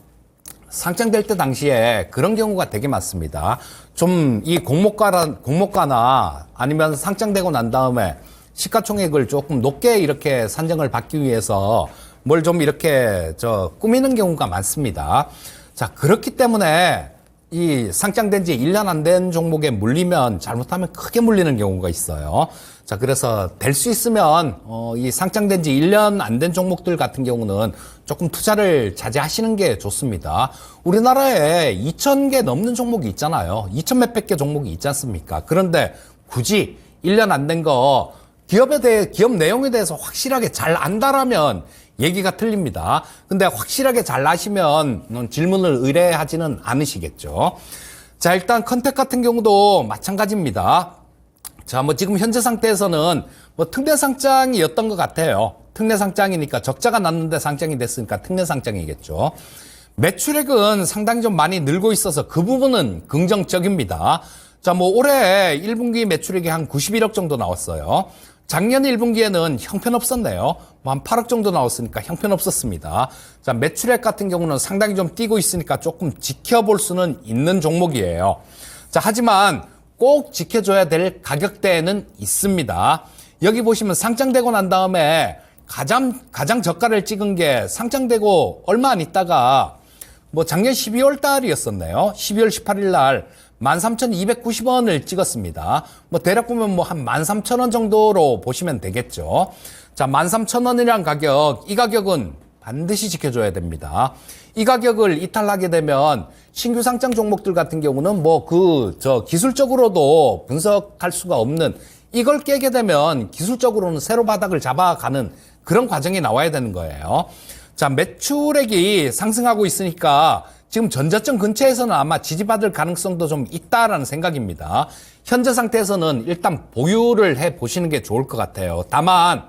상장될 때 당시에 그런 경우가 되게 많습니다. 좀 이 공모가나 아니면 상장되고 난 다음에 시가총액을 조금 높게 이렇게 산정을 받기 위해서 뭘 좀 이렇게 꾸미는 경우가 많습니다. 자, 그렇기 때문에 이 상장된 지 1년 안 된 종목에 물리면 잘못하면 크게 물리는 경우가 있어요. 자, 그래서 될 수 있으면 이 상장된 지 1년 안 된 종목들 같은 경우는 조금 투자를 자제하시는 게 좋습니다. 우리나라에 2,000개 넘는 종목이 있잖아요. 2,000 몇백 개 종목이 있지 않습니까? 그런데 굳이 1년 안 된 거 기업 내용에 대해서 확실하게 잘 안다라면 얘기가 틀립니다. 근데 확실하게 잘 아시면 질문을 의뢰하지는 않으시겠죠. 자, 일단 컨택 같은 경우도 마찬가지입니다. 자, 뭐 지금 현재 상태에서는 뭐 특례 상장이었던 것 같아요. 특례 상장이니까 적자가 났는데 상장이 됐으니까 특례 상장이겠죠. 매출액은 상당히 좀 많이 늘고 있어서 그 부분은 긍정적입니다. 자, 뭐 올해 1분기 매출액이 한 91억 정도 나왔어요. 작년 1분기에는 형편없었네요. 뭐 한 8억 정도 나왔으니까 형편없었습니다. 자, 매출액 같은 경우는 상당히 좀 뛰고 있으니까 조금 지켜볼 수는 있는 종목이에요. 자, 하지만 꼭 지켜줘야 될 가격대에는 있습니다. 여기 보시면 상장되고 난 다음에 가장 저가를 찍은 게 상장되고 얼마 안 있다가 뭐 작년 12월 달이었었네요. 12월 18일 날 13,290원을 찍었습니다. 뭐 대략 보면 뭐 한 13,000원 정도로 보시면 되겠죠. 자, 13,000원이란 가격, 이 가격은 반드시 지켜줘야 됩니다. 이 가격을 이탈하게 되면 신규 상장 종목들 같은 경우는 뭐 기술적으로도 분석할 수가 없는, 이걸 깨게 되면 기술적으로는 새로 바닥을 잡아가는 그런 과정이 나와야 되는 거예요. 자, 매출액이 상승하고 있으니까 지금 전저점 근처에서는 아마 지지받을 가능성도 좀 있다라는 생각입니다. 현재 상태에서는 일단 보유를 해 보시는 게 좋을 것 같아요. 다만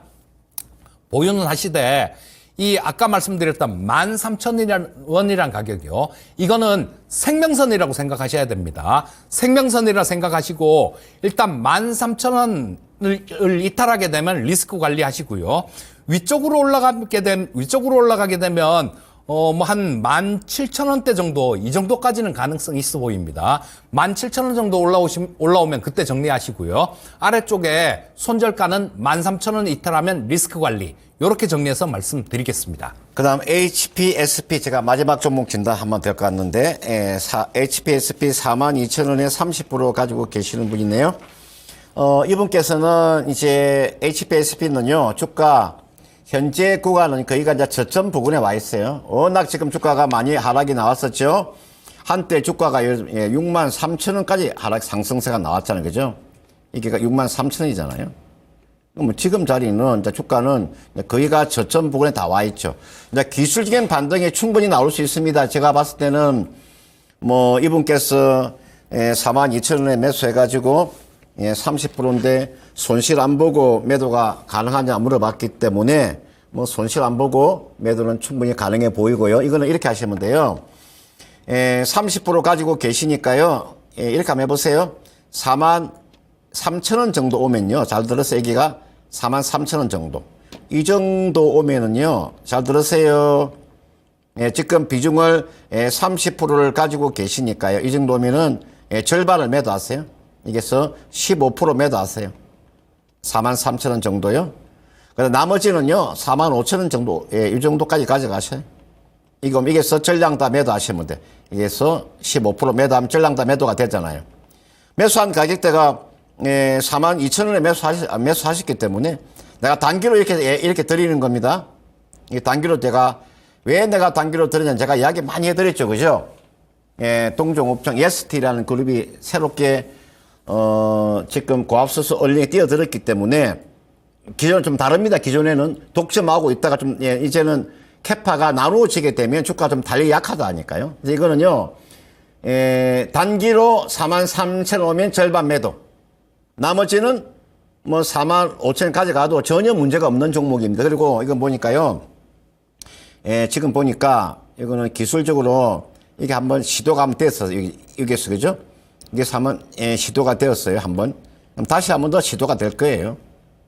보유는 하시되 이 아까 말씀드렸던 13,000원이란 가격이요. 이거는 생명선이라고 생각하셔야 됩니다. 생명선이라 생각하시고 일단 13,000원을 이탈하게 되면 리스크 관리하시고요. 위쪽으로 올라가게 되면 뭐 한 17,000원대 정도, 이 정도까지는 가능성이 있어 보입니다. 17,000원 정도 올라오면 그때 정리하시고요. 아래쪽에 손절가는 13,000원 이탈하면 리스크 관리. 요렇게 정리해서 말씀드리겠습니다. 그 다음 HPSP, 제가 마지막 종목 진단 한번 될 것 같는데, HPSP 42,000원에 30% 가지고 계시는 분이네요. 이분께서는 이제 HPSP는요, 주가 현재 구간은 거의가 이제 저점 부근에 와 있어요. 워낙 지금 주가가 많이 하락이 나왔었죠. 한때 주가가 63,000원까지 하락 상승세가 나왔잖아요. 그죠? 이게 63,000원이잖아요. 그럼 지금 자리는 이제 주가는 거의가 저점 부근에 다 와 있죠. 이제 기술적인 반등이 충분히 나올 수 있습니다. 제가 봤을 때는 뭐 이분께서 42,000원에 매수해가지고 30%인데 손실 안 보고 매도가 가능하냐 물어봤기 때문에 뭐 손실 안 보고 매도는 충분히 가능해 보이고요. 이거는 이렇게 하시면 돼요. 30% 가지고 계시니까요. 이렇게 한번 해보세요. 43,000원 정도 오면요. 잘 들으세요. 여기가 43,000원 정도. 이 정도 오면은요. 잘 들으세요. 지금 비중을 30%를 가지고 계시니까요. 이 정도 오면은 절반을 매도하세요. 이게서 15% 매도하세요. 43,000원 정도요. 그래서 나머지는요, 45,000원 정도, 이 정도까지 가져가셔요. 이게서 전량 다 매도하시면 돼. 이게서 15% 매도하면 전량 다 매도가 되잖아요. 매수한 가격대가 42,000원에 매수하셨기 때문에 내가 단기로 이렇게 드리는 겁니다. 이 단기로 왜 내가 단기로 드리냐면 제가 이야기 많이 해드렸죠. 그죠? 동종업종 ST라는 그룹이 새롭게 지금 고압수소 얼링에 뛰어들었기 때문에 기존은 좀 다릅니다. 기존에는 독점하고 있다가 좀 이제는 캐파가 나누어지게 되면 주가가 좀 달리 약하다니까요. 그래서 이거는요 단기로 43,000 오면 절반 매도. 나머지는 뭐 45,000 가져가도 전혀 문제가 없는 종목입니다. 그리고 이거 보니까요. 지금 보니까 이거는 기술적으로 이게 한번 시도가 한번 됐어요. 여기서 그죠? 여기서 한번 시도가 되었어요. 한번. 그럼 다시 한번 더 시도가 될 거예요.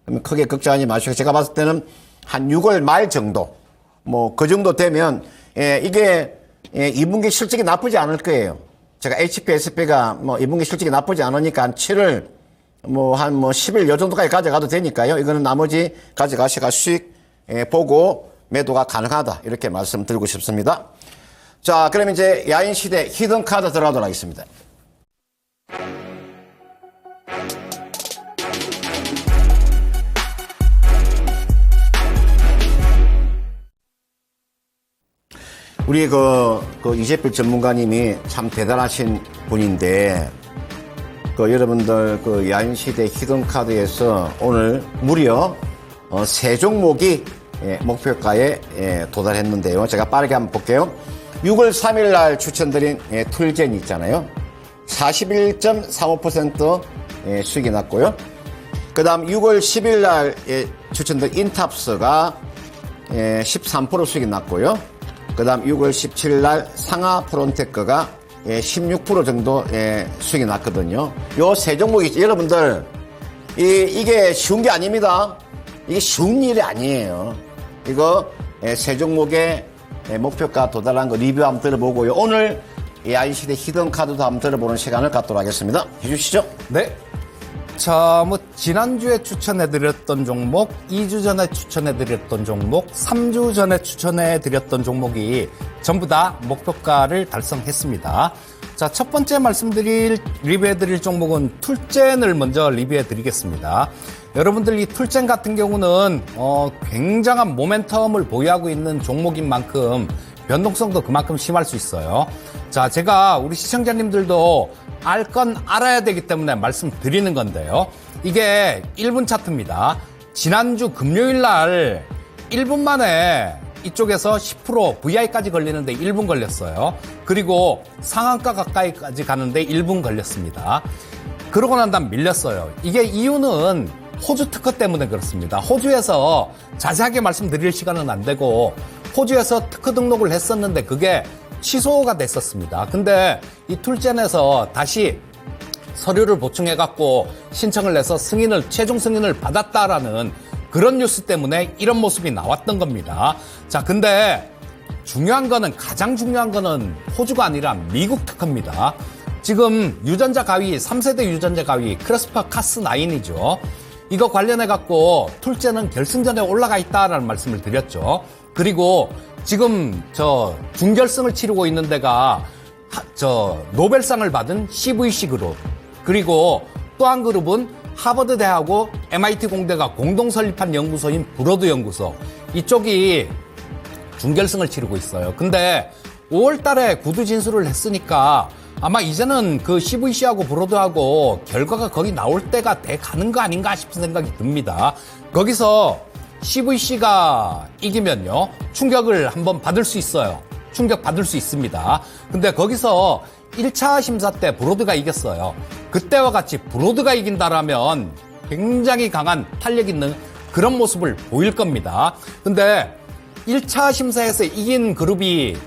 그러면 크게 걱정하지 마시고 제가 봤을 때는 한 6월 말 정도 뭐 그 정도 되면 이게 2분기 실적이 나쁘지 않을 거예요. 제가 HP, SP가 뭐 2분기 실적이 나쁘지 않으니까 한 7월 한 10일 요 정도까지 가져가도 되니까요. 이거는 나머지 가져가시가 수익 보고 매도가 가능하다. 이렇게 말씀드리고 싶습니다. 자, 그러면 이제 야인시대 히든카드 들어가도록 하겠습니다. 우리 이재필 전문가님이 참 대단하신 분인데, 여러분들 야인시대 히든카드에서 오늘 무려 3종목이 목표가에 도달했는데요. 제가 빠르게 한번 볼게요. 6월 3일 날 추천드린 툴젠 있잖아요. 41.35% 수익이 났고요. 그 다음 6월 10일 날 추천드린 인탑스가 13% 수익이 났고요. 그 다음 6월 17일 날 상하 프론테크가 16% 정도 수익이 났거든요. 요 세 종목이 여러분들 이게 쉬운 게 아닙니다. 이게 쉬운 일이 아니에요. 이거 세 종목의 목표가 도달한 거 리뷰 한번 들어보고요. 오늘 야인시대 히든카드도 한번 들어보는 시간을 갖도록 하겠습니다. 해주시죠. 네. 자, 지난주에 추천해드렸던 종목, 2주 전에 추천해드렸던 종목, 3주 전에 추천해드렸던 종목이 전부 다 목표가를 달성했습니다. 자, 첫 번째 리뷰해드릴 종목은 툴젠을 먼저 리뷰해드리겠습니다. 여러분들 이 툴젠 같은 경우는, 굉장한 모멘텀을 보유하고 있는 종목인 만큼 변동성도 그만큼 심할 수 있어요. 자, 제가 우리 시청자님들도 알 건 알아야 되기 때문에 말씀드리는 건데요. 이게 1분 차트입니다. 지난주 금요일 날 1분 만에 이쪽에서 10% VI까지 걸리는데 1분 걸렸어요. 그리고 상한가 가까이까지 가는데 1분 걸렸습니다. 그러고 난 다음 밀렸어요. 이게 이유는 호주 특허 때문에 그렇습니다. 호주에서 자세하게 말씀드릴 시간은 안 되고 호주에서 특허 등록을 했었는데 그게 취소가 됐었습니다. 근데 이 툴젠에서 다시 서류를 보충해갖고 신청을 해서 최종 승인을 받았다라는 그런 뉴스 때문에 이런 모습이 나왔던 겁니다. 자, 근데 가장 중요한 거는 호주가 아니라 미국 특허입니다. 지금 유전자 가위, 3세대 유전자 가위, 크리스퍼 카스9이죠. 이거 관련해갖고 툴젠은 결승전에 올라가 있다라는 말씀을 드렸죠. 그리고 지금 준결승을 치르고 있는 데가 노벨상을 받은 CVC 그룹, 그리고 또 한 그룹은 하버드 대하고 MIT 공대가 공동 설립한 연구소인 브로드 연구소, 이쪽이 준결승을 치르고 있어요. 근데 5월 달에 구두 진술을 했으니까 아마 이제는 그 CVC하고 브로드하고 결과가 거기 나올 때가 돼 가는 거 아닌가 싶은 생각이 듭니다. 거기서 CVC가 이기면요, 충격을 한번 받을 수 있어요. 충격 받을 수 있습니다. 근데 거기서 1차 심사 때 브로드가 이겼어요. 그때와 같이 브로드가 이긴다라면 굉장히 강한 탄력 있는 그런 모습을 보일 겁니다. 근데 1차 심사에서 이긴 그룹이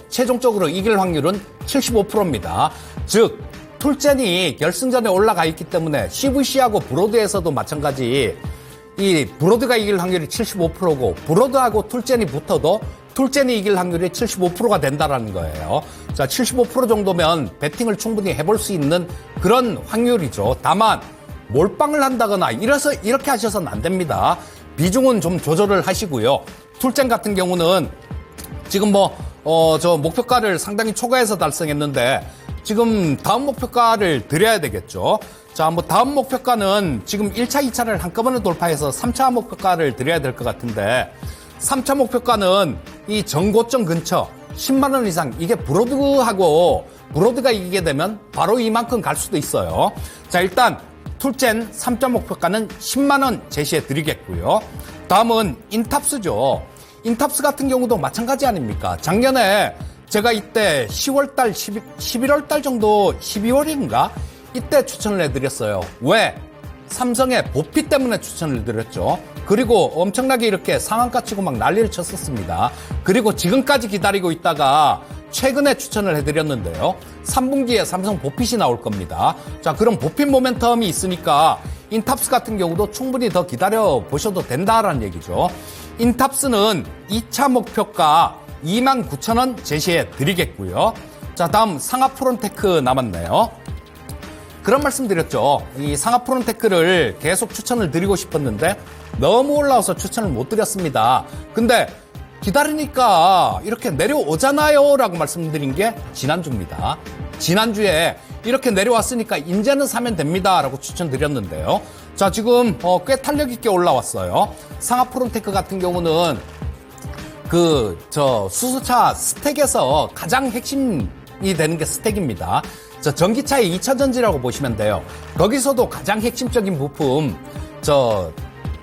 최종적으로 이길 확률은 75%입니다. 즉, 툴젠이 결승전에 올라가 있기 때문에 CVC하고 브로드에서도 마찬가지 이 브로드가 이길 확률이 75%고 브로드하고 툴젠이 붙어도 툴젠이 이길 확률이 75%가 된다라는 거예요. 자, 75% 정도면 배팅을 충분히 해볼 수 있는 그런 확률이죠. 다만 몰빵을 한다거나 이렇게 하셔서는 안 됩니다. 비중은 좀 조절을 하시고요. 툴젠 같은 경우는 지금 목표가를 상당히 초과해서 달성했는데 지금 다음 목표가를 드려야 되겠죠. 자, 다음 목표가는 지금 1차, 2차를 한꺼번에 돌파해서 3차 목표가를 드려야 될 것 같은데 3차 목표가는 이 전고점 근처 10만 원 이상, 이게 브로드가 이기게 되면 바로 이만큼 갈 수도 있어요. 자, 일단 툴젠 3차 목표가는 10만 원 제시해 드리겠고요. 다음은 인탑스죠. 인탑스 같은 경우도 마찬가지 아닙니까? 작년에 제가 이때 10월달, 11월달 정도, 12월인가? 이때 추천을 해드렸어요. 왜? 삼성의 보피 때문에 추천을 드렸죠. 그리고 엄청나게 이렇게 상한가 치고 막 난리를 쳤었습니다. 그리고 지금까지 기다리고 있다가 최근에 추천을 해드렸는데요. 3분기에 삼성 보핏이 나올 겁니다. 자, 그럼 보핏 모멘텀이 있으니까 인탑스 같은 경우도 충분히 더 기다려 보셔도 된다라는 얘기죠. 인탑스는 2차 목표가 29,000원 제시해 드리겠고요. 자, 다음 상하프론테크 남았네요. 그런 말씀 드렸죠. 이 상하프론테크를 계속 추천을 드리고 싶었는데 너무 올라와서 추천을 못 드렸습니다. 근데 기다리니까 이렇게 내려오잖아요 라고 말씀드린 게 지난주입니다. 지난주에 이렇게 내려왔으니까 이제는 사면 됩니다 라고 추천드렸는데요. 자, 지금 꽤 탄력 있게 올라왔어요. 상하프론테크 같은 경우는 수소차 스택에서 가장 핵심이 되는 게 스택입니다. 전기차의 2차 전지라고 보시면 돼요. 거기서도 가장 핵심적인 부품,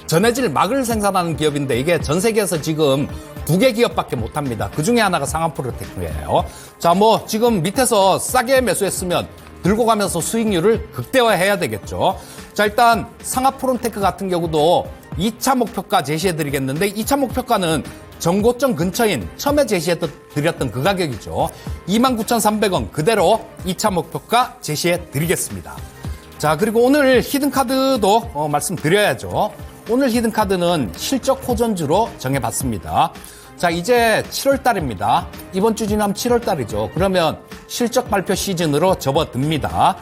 전해질 막을 생산하는 기업인데 이게 전 세계에서 지금 2개 기업밖에 못합니다. 그 중에 하나가 상하프론테크예요. 자, 지금 밑에서 싸게 매수했으면 들고 가면서 수익률을 극대화해야 되겠죠. 자, 일단 상하프론테크 같은 경우도 2차 목표가 제시해 드리겠는데 2차 목표가는 전고점 근처인 처음에 제시해드렸던 그 가격이죠. 29,300원 그대로 2차 목표가 제시해 드리겠습니다. 자, 그리고 오늘 히든카드도 말씀드려야죠. 오늘 히든카드는 실적 호전주로 정해봤습니다. 자, 이제 7월달입니다. 이번 주 지나면 7월달이죠. 그러면 실적 발표 시즌으로 접어듭니다.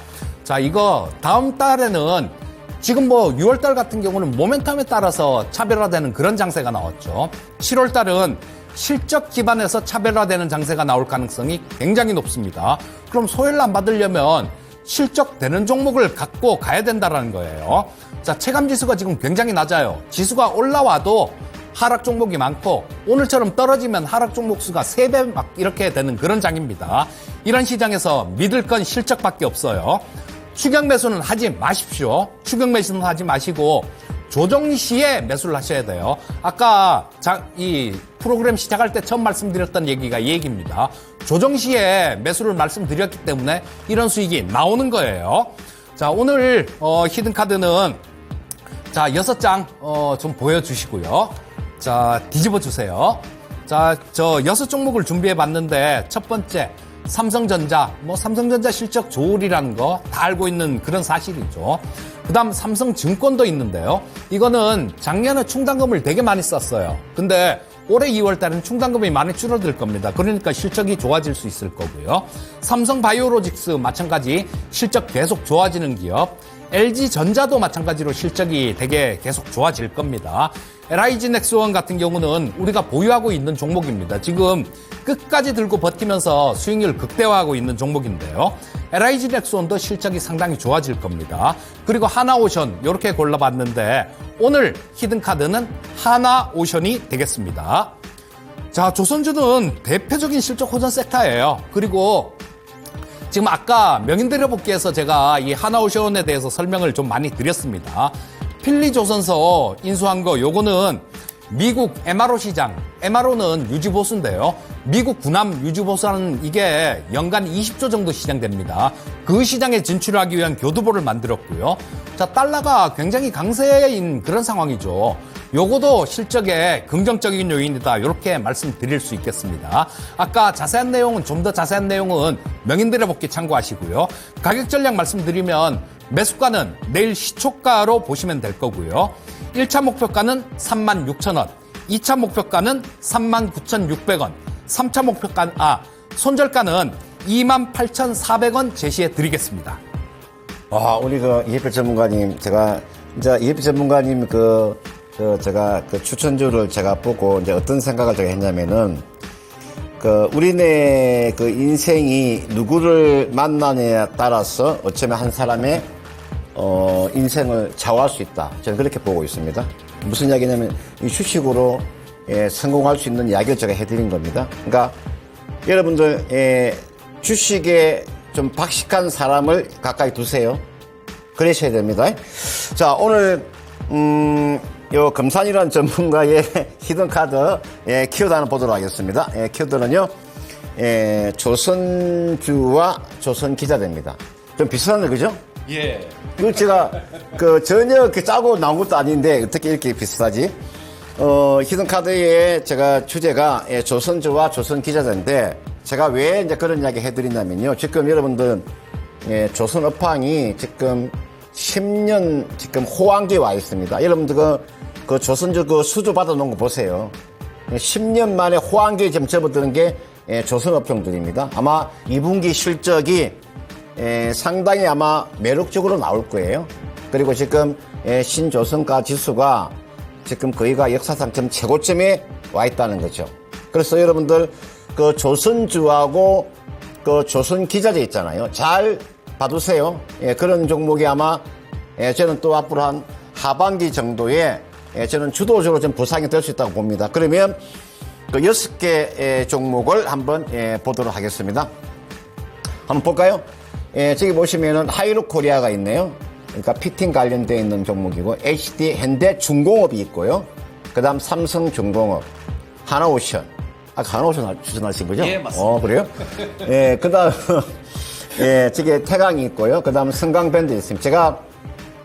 자, 이거 다음 달에는 지금 6월달 같은 경우는 모멘텀에 따라서 차별화되는 그런 장세가 나왔죠. 7월달은 실적 기반에서 차별화되는 장세가 나올 가능성이 굉장히 높습니다. 그럼 소외를 안 받으려면 실적 되는 종목을 갖고 가야 된다는 거예요. 자, 체감지수가 지금 굉장히 낮아요. 지수가 올라와도 하락 종목이 많고 오늘처럼 떨어지면 하락 종목 수가 3배 막 이렇게 되는 그런 장입니다. 이런 시장에서 믿을 건 실적밖에 없어요. 추격 매수는 하지 마십시오. 추격 매수는 하지 마시고 조정 시에 매수를 하셔야 돼요. 아까 이 프로그램 시작할 때 처음 말씀드렸던 얘기가 이 얘기입니다. 조정 시에 매수를 말씀드렸기 때문에 이런 수익이 나오는 거예요. 자, 오늘 히든카드는 자 6장 좀 보여주시고요. 자, 뒤집어 주세요. 자, 6종목을 준비해 봤는데 첫 번째 삼성전자, 삼성전자 실적 좋으리라는 거 다 알고 있는 그런 사실이죠. 그 다음 삼성증권도 있는데요. 이거는 작년에 충당금을 되게 많이 썼어요. 근데 올해 2월 달은 충당금이 많이 줄어들 겁니다. 그러니까 실적이 좋아질 수 있을 거고요. 삼성바이오로직스 마찬가지 실적 계속 좋아지는 기업. LG전자도 마찬가지로 실적이 되게 계속 좋아질 겁니다. LIG넥스원 같은 경우는 우리가 보유하고 있는 종목입니다. 지금 끝까지 들고 버티면서 수익률 극대화하고 있는 종목인데요. LIG넥스원도 실적이 상당히 좋아질 겁니다. 그리고 하나오션 이렇게 골라봤는데 오늘 히든카드는 하나오션이 되겠습니다. 자, 조선주는 대표적인 실적 호전 섹터예요. 그리고 지금 아까 명인들여복기에서 제가 이 하나오션에 대해서 설명을 좀 많이 드렸습니다. 필리조선소 인수한 거 요거는 미국 MRO 시장, MRO는 유지보수인데요. 미국 군함 유지보수라는 이게 연간 20조 정도 시장됩니다. 그 시장에 진출하기 위한 교두보를 만들었고요. 자, 달러가 굉장히 강세인 그런 상황이죠. 요거도 실적에 긍정적인 요인이다. 이렇게 말씀드릴 수 있겠습니다. 아까 자세한 내용은 좀 더 자세한 내용은 명인들의 복귀 참고하시고요. 가격 전략 말씀드리면 매수가는 내일 시초가로 보시면 될 거고요. 1차 목표가는 36,000원, 2차 목표가는 39,600원, 3차 목표가, 손절가는 28,400원 제시해 드리겠습니다. 우리 이해필 전문가님, 제가 이제 이해필 전문가님 제가 추천주를 제가 보고 이제 어떤 생각을 제가 했냐면은 우리네 인생이 누구를 만나냐에 따라서 어쩌면 한 사람의 인생을 좌우할 수 있다. 저는 그렇게 보고 있습니다. 무슨 이야기냐면 이 주식으로 성공할 수 있는 이야기를 제가 해드린 겁니다. 그러니까 여러분들 주식에 좀 박식한 사람을 가까이 두세요. 그러셔야 됩니다. 자, 오늘 요 금산이라는 전문가의 히든카드 키워드 하나 보도록 하겠습니다. 키워드는요, 조선주와 조선기자재입니다. 좀 비슷하네, 그죠? 예. 이거 제가 전혀 이렇게 짜고 나온 것도 아닌데 어떻게 이렇게 비슷하지? 히든카드의 제가 주제가 조선주와 조선기자재인데 제가 왜 이제 그런 이야기 해드리냐면요. 지금 여러분들 조선업황이 지금 10년 지금 호황기에 와 있습니다. 여러분들 그 조선주 그 수주 받아놓은 거 보세요. 10년 만에 호황기에 지금 접어드는 게 조선업종들입니다. 아마 2분기 실적이 상당히 아마 매력적으로 나올 거예요. 그리고 지금 신조선가 지수가 지금 거의가 역사상 지금 최고점에 와 있다는 거죠. 그래서 여러분들 그 조선주하고 그 조선기자재 있잖아요. 잘 봐두세요. 그런 종목이 아마 저는 또 앞으로 한 하반기 정도에 저는 주도적으로 좀 부상이 될 수 있다고 봅니다. 그러면 그 6개 종목을 한번 보도록 하겠습니다. 한번 볼까요? 저기 보시면은 하이룩 코리아가 있네요. 그러니까 피팅 관련되어 있는 종목이고, HD 현대중공업이 있고요. 그 다음 삼성중공업, 하나오션. 아까 하나오션 추천하신 거죠? 예, 맞습니다. 그래요? 그 다음, 저기 태강이 있고요. 그 다음 성강밴드 있습니다. 제가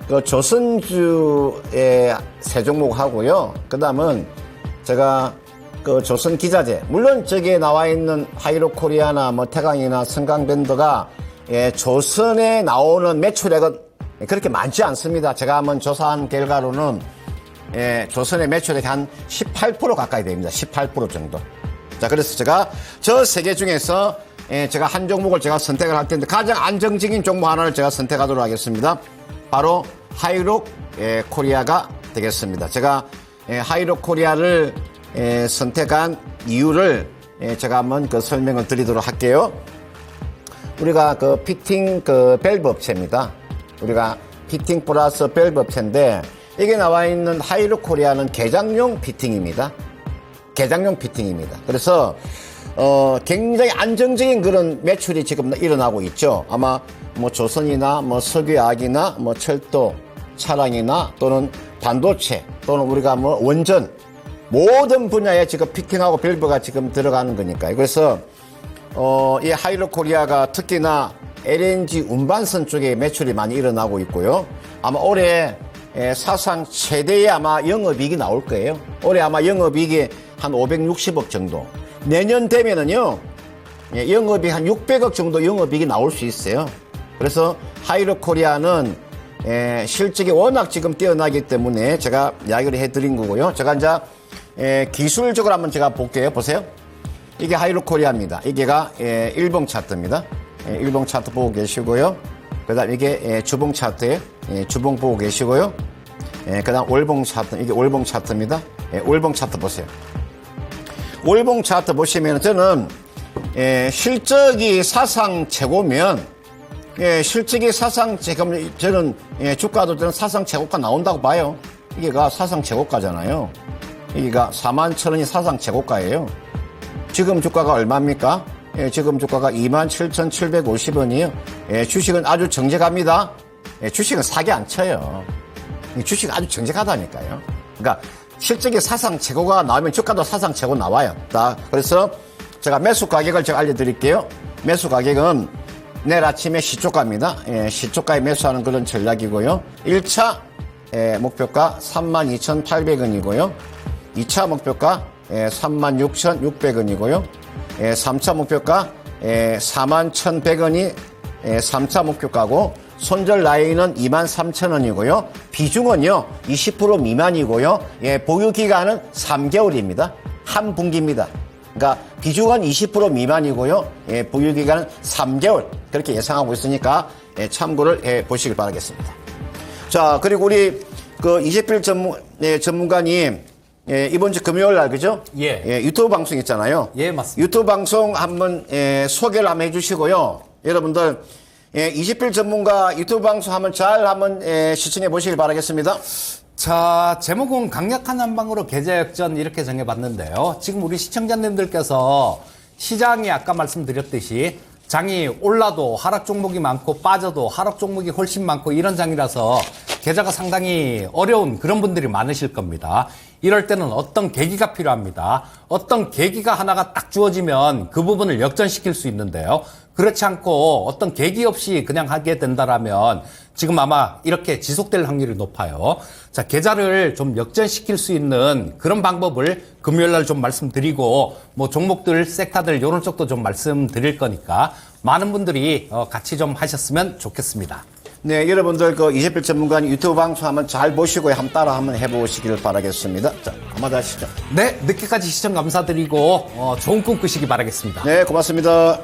그 조선주의 세 종목 하고요. 그 다음은 제가 그 조선기자재. 물론 저기에 나와 있는 하이룩 코리아나 뭐 태강이나 성강밴드가 조선에 나오는 매출액은 그렇게 많지 않습니다. 제가 한번 조사한 결과로는 조선의 매출액이 한 18% 가까이 됩니다. 18% 정도. 자, 그래서 제가 저 세 개 중에서 제가 한 종목을 제가 선택을 할 텐데 가장 안정적인 종목 하나를 제가 선택하도록 하겠습니다. 바로 하이룩 코리아가 되겠습니다. 제가 하이룩 코리아를 선택한 이유를 제가 한번 그 설명을 드리도록 할게요. 우리가 그 피팅 그 밸브 업체입니다. 우리가 피팅 플러스 밸브 업체인데 이게 나와 있는 하이룩 코리아는 개장용 피팅입니다. 개장용 피팅입니다. 그래서 굉장히 안정적인 그런 매출이 지금 일어나고 있죠. 아마 뭐 조선이나 뭐 석유화학이나 뭐 철도, 차량이나 또는 반도체 또는 우리가 뭐 원전 모든 분야에 지금 피팅하고 밸브가 지금 들어가는 거니까요. 그래서 이 하이룩 코리아가 특히나 LNG 운반선 쪽에 매출이 많이 일어나고 있고요. 아마 올해 사상 최대의 아마 영업이익이 나올 거예요. 올해 아마 영업이익이 한 560억 정도. 내년 되면은요, 영업이익 한 600억 정도 영업이익이 나올 수 있어요. 그래서 하이룩 코리아는 실적이 워낙 지금 뛰어나기 때문에 제가 이야기를 해드린 거고요. 제가 이제 기술적으로 한번 제가 볼게요. 보세요. 이게 하이룩 코리아입니다. 이게가 일봉 차트입니다. 일봉 차트 보고 계시고요. 그 다음 이게 주봉 차트예요. 주봉 보고 계시고요. 그 다음 월봉 차트, 이게 월봉 차트입니다. 월봉 차트 보세요. 월봉 차트 보시면 저는 실적이 사상 최고면 실적이 사상 최고면 저는 주가도 저는 사상 최고가 나온다고 봐요. 이게가 사상 최고가잖아요. 이게가 41,000원이 사상 최고가예요. 지금 주가가 얼마입니까? 지금 주가가 27,750원이에요. 주식은 아주 정직합니다. 주식은 사기 안 쳐요. 주식은 아주 정직하다니까요. 그러니까 실적이 사상 최고가 나오면 주가도 사상 최고 나와요. 그래서 제가 매수 가격을 제가 알려드릴게요. 매수 가격은 내일 아침에 시초가입니다. 시초가에 매수하는 그런 전략이고요. 1차 목표가 32,800원이고요. 2차 목표가 36,600원이고요. 3차 목표가 41,100원이 3차 목표가고 손절 라인은 23,000원이고요. 비중은요 20% 미만이고요. 보유 기간은 3개월입니다. 한 분기입니다. 그러니까 비중은 20% 미만이고요. 보유 기간은 3개월 그렇게 예상하고 있으니까 참고를 해 보시길 바라겠습니다. 자, 그리고 우리 그 이재필 전문가님 이번 주 금요일 날 그죠? 예. 유튜브 방송 있잖아요. 예, 맞습니다. 유튜브 방송 한번 소개를 한번 해주시고요. 여러분들 이재필 전문가 유튜브 방송 한번 잘 한번 시청해 보시길 바라겠습니다. 자, 제목은 강력한 한방으로 계좌역전 이렇게 정해봤는데요. 지금 우리 시청자님들께서 시장이 아까 말씀드렸듯이 장이 올라도 하락 종목이 많고 빠져도 하락 종목이 훨씬 많고 이런 장이라서 계좌가 상당히 어려운 그런 분들이 많으실 겁니다. 이럴 때는 어떤 계기가 필요합니다. 어떤 계기가 하나가 딱 주어지면 그 부분을 역전시킬 수 있는데요. 그렇지 않고 어떤 계기 없이 그냥 하게 된다라면 지금 아마 이렇게 지속될 확률이 높아요. 자, 계좌를 좀 역전시킬 수 있는 그런 방법을 금요일 날 좀 말씀드리고 뭐 종목들, 섹터들 이런 쪽도 좀 말씀드릴 거니까 많은 분들이 같이 좀 하셨으면 좋겠습니다. 네, 여러분들 그 이재필 전문가님 유튜브 방송 한번 잘 보시고 한번 따라 한번 해보시길 바라겠습니다. 자, 한마디 하시죠. 네, 늦게까지 시청 감사드리고 좋은 꿈 꾸시기 바라겠습니다. 네, 고맙습니다.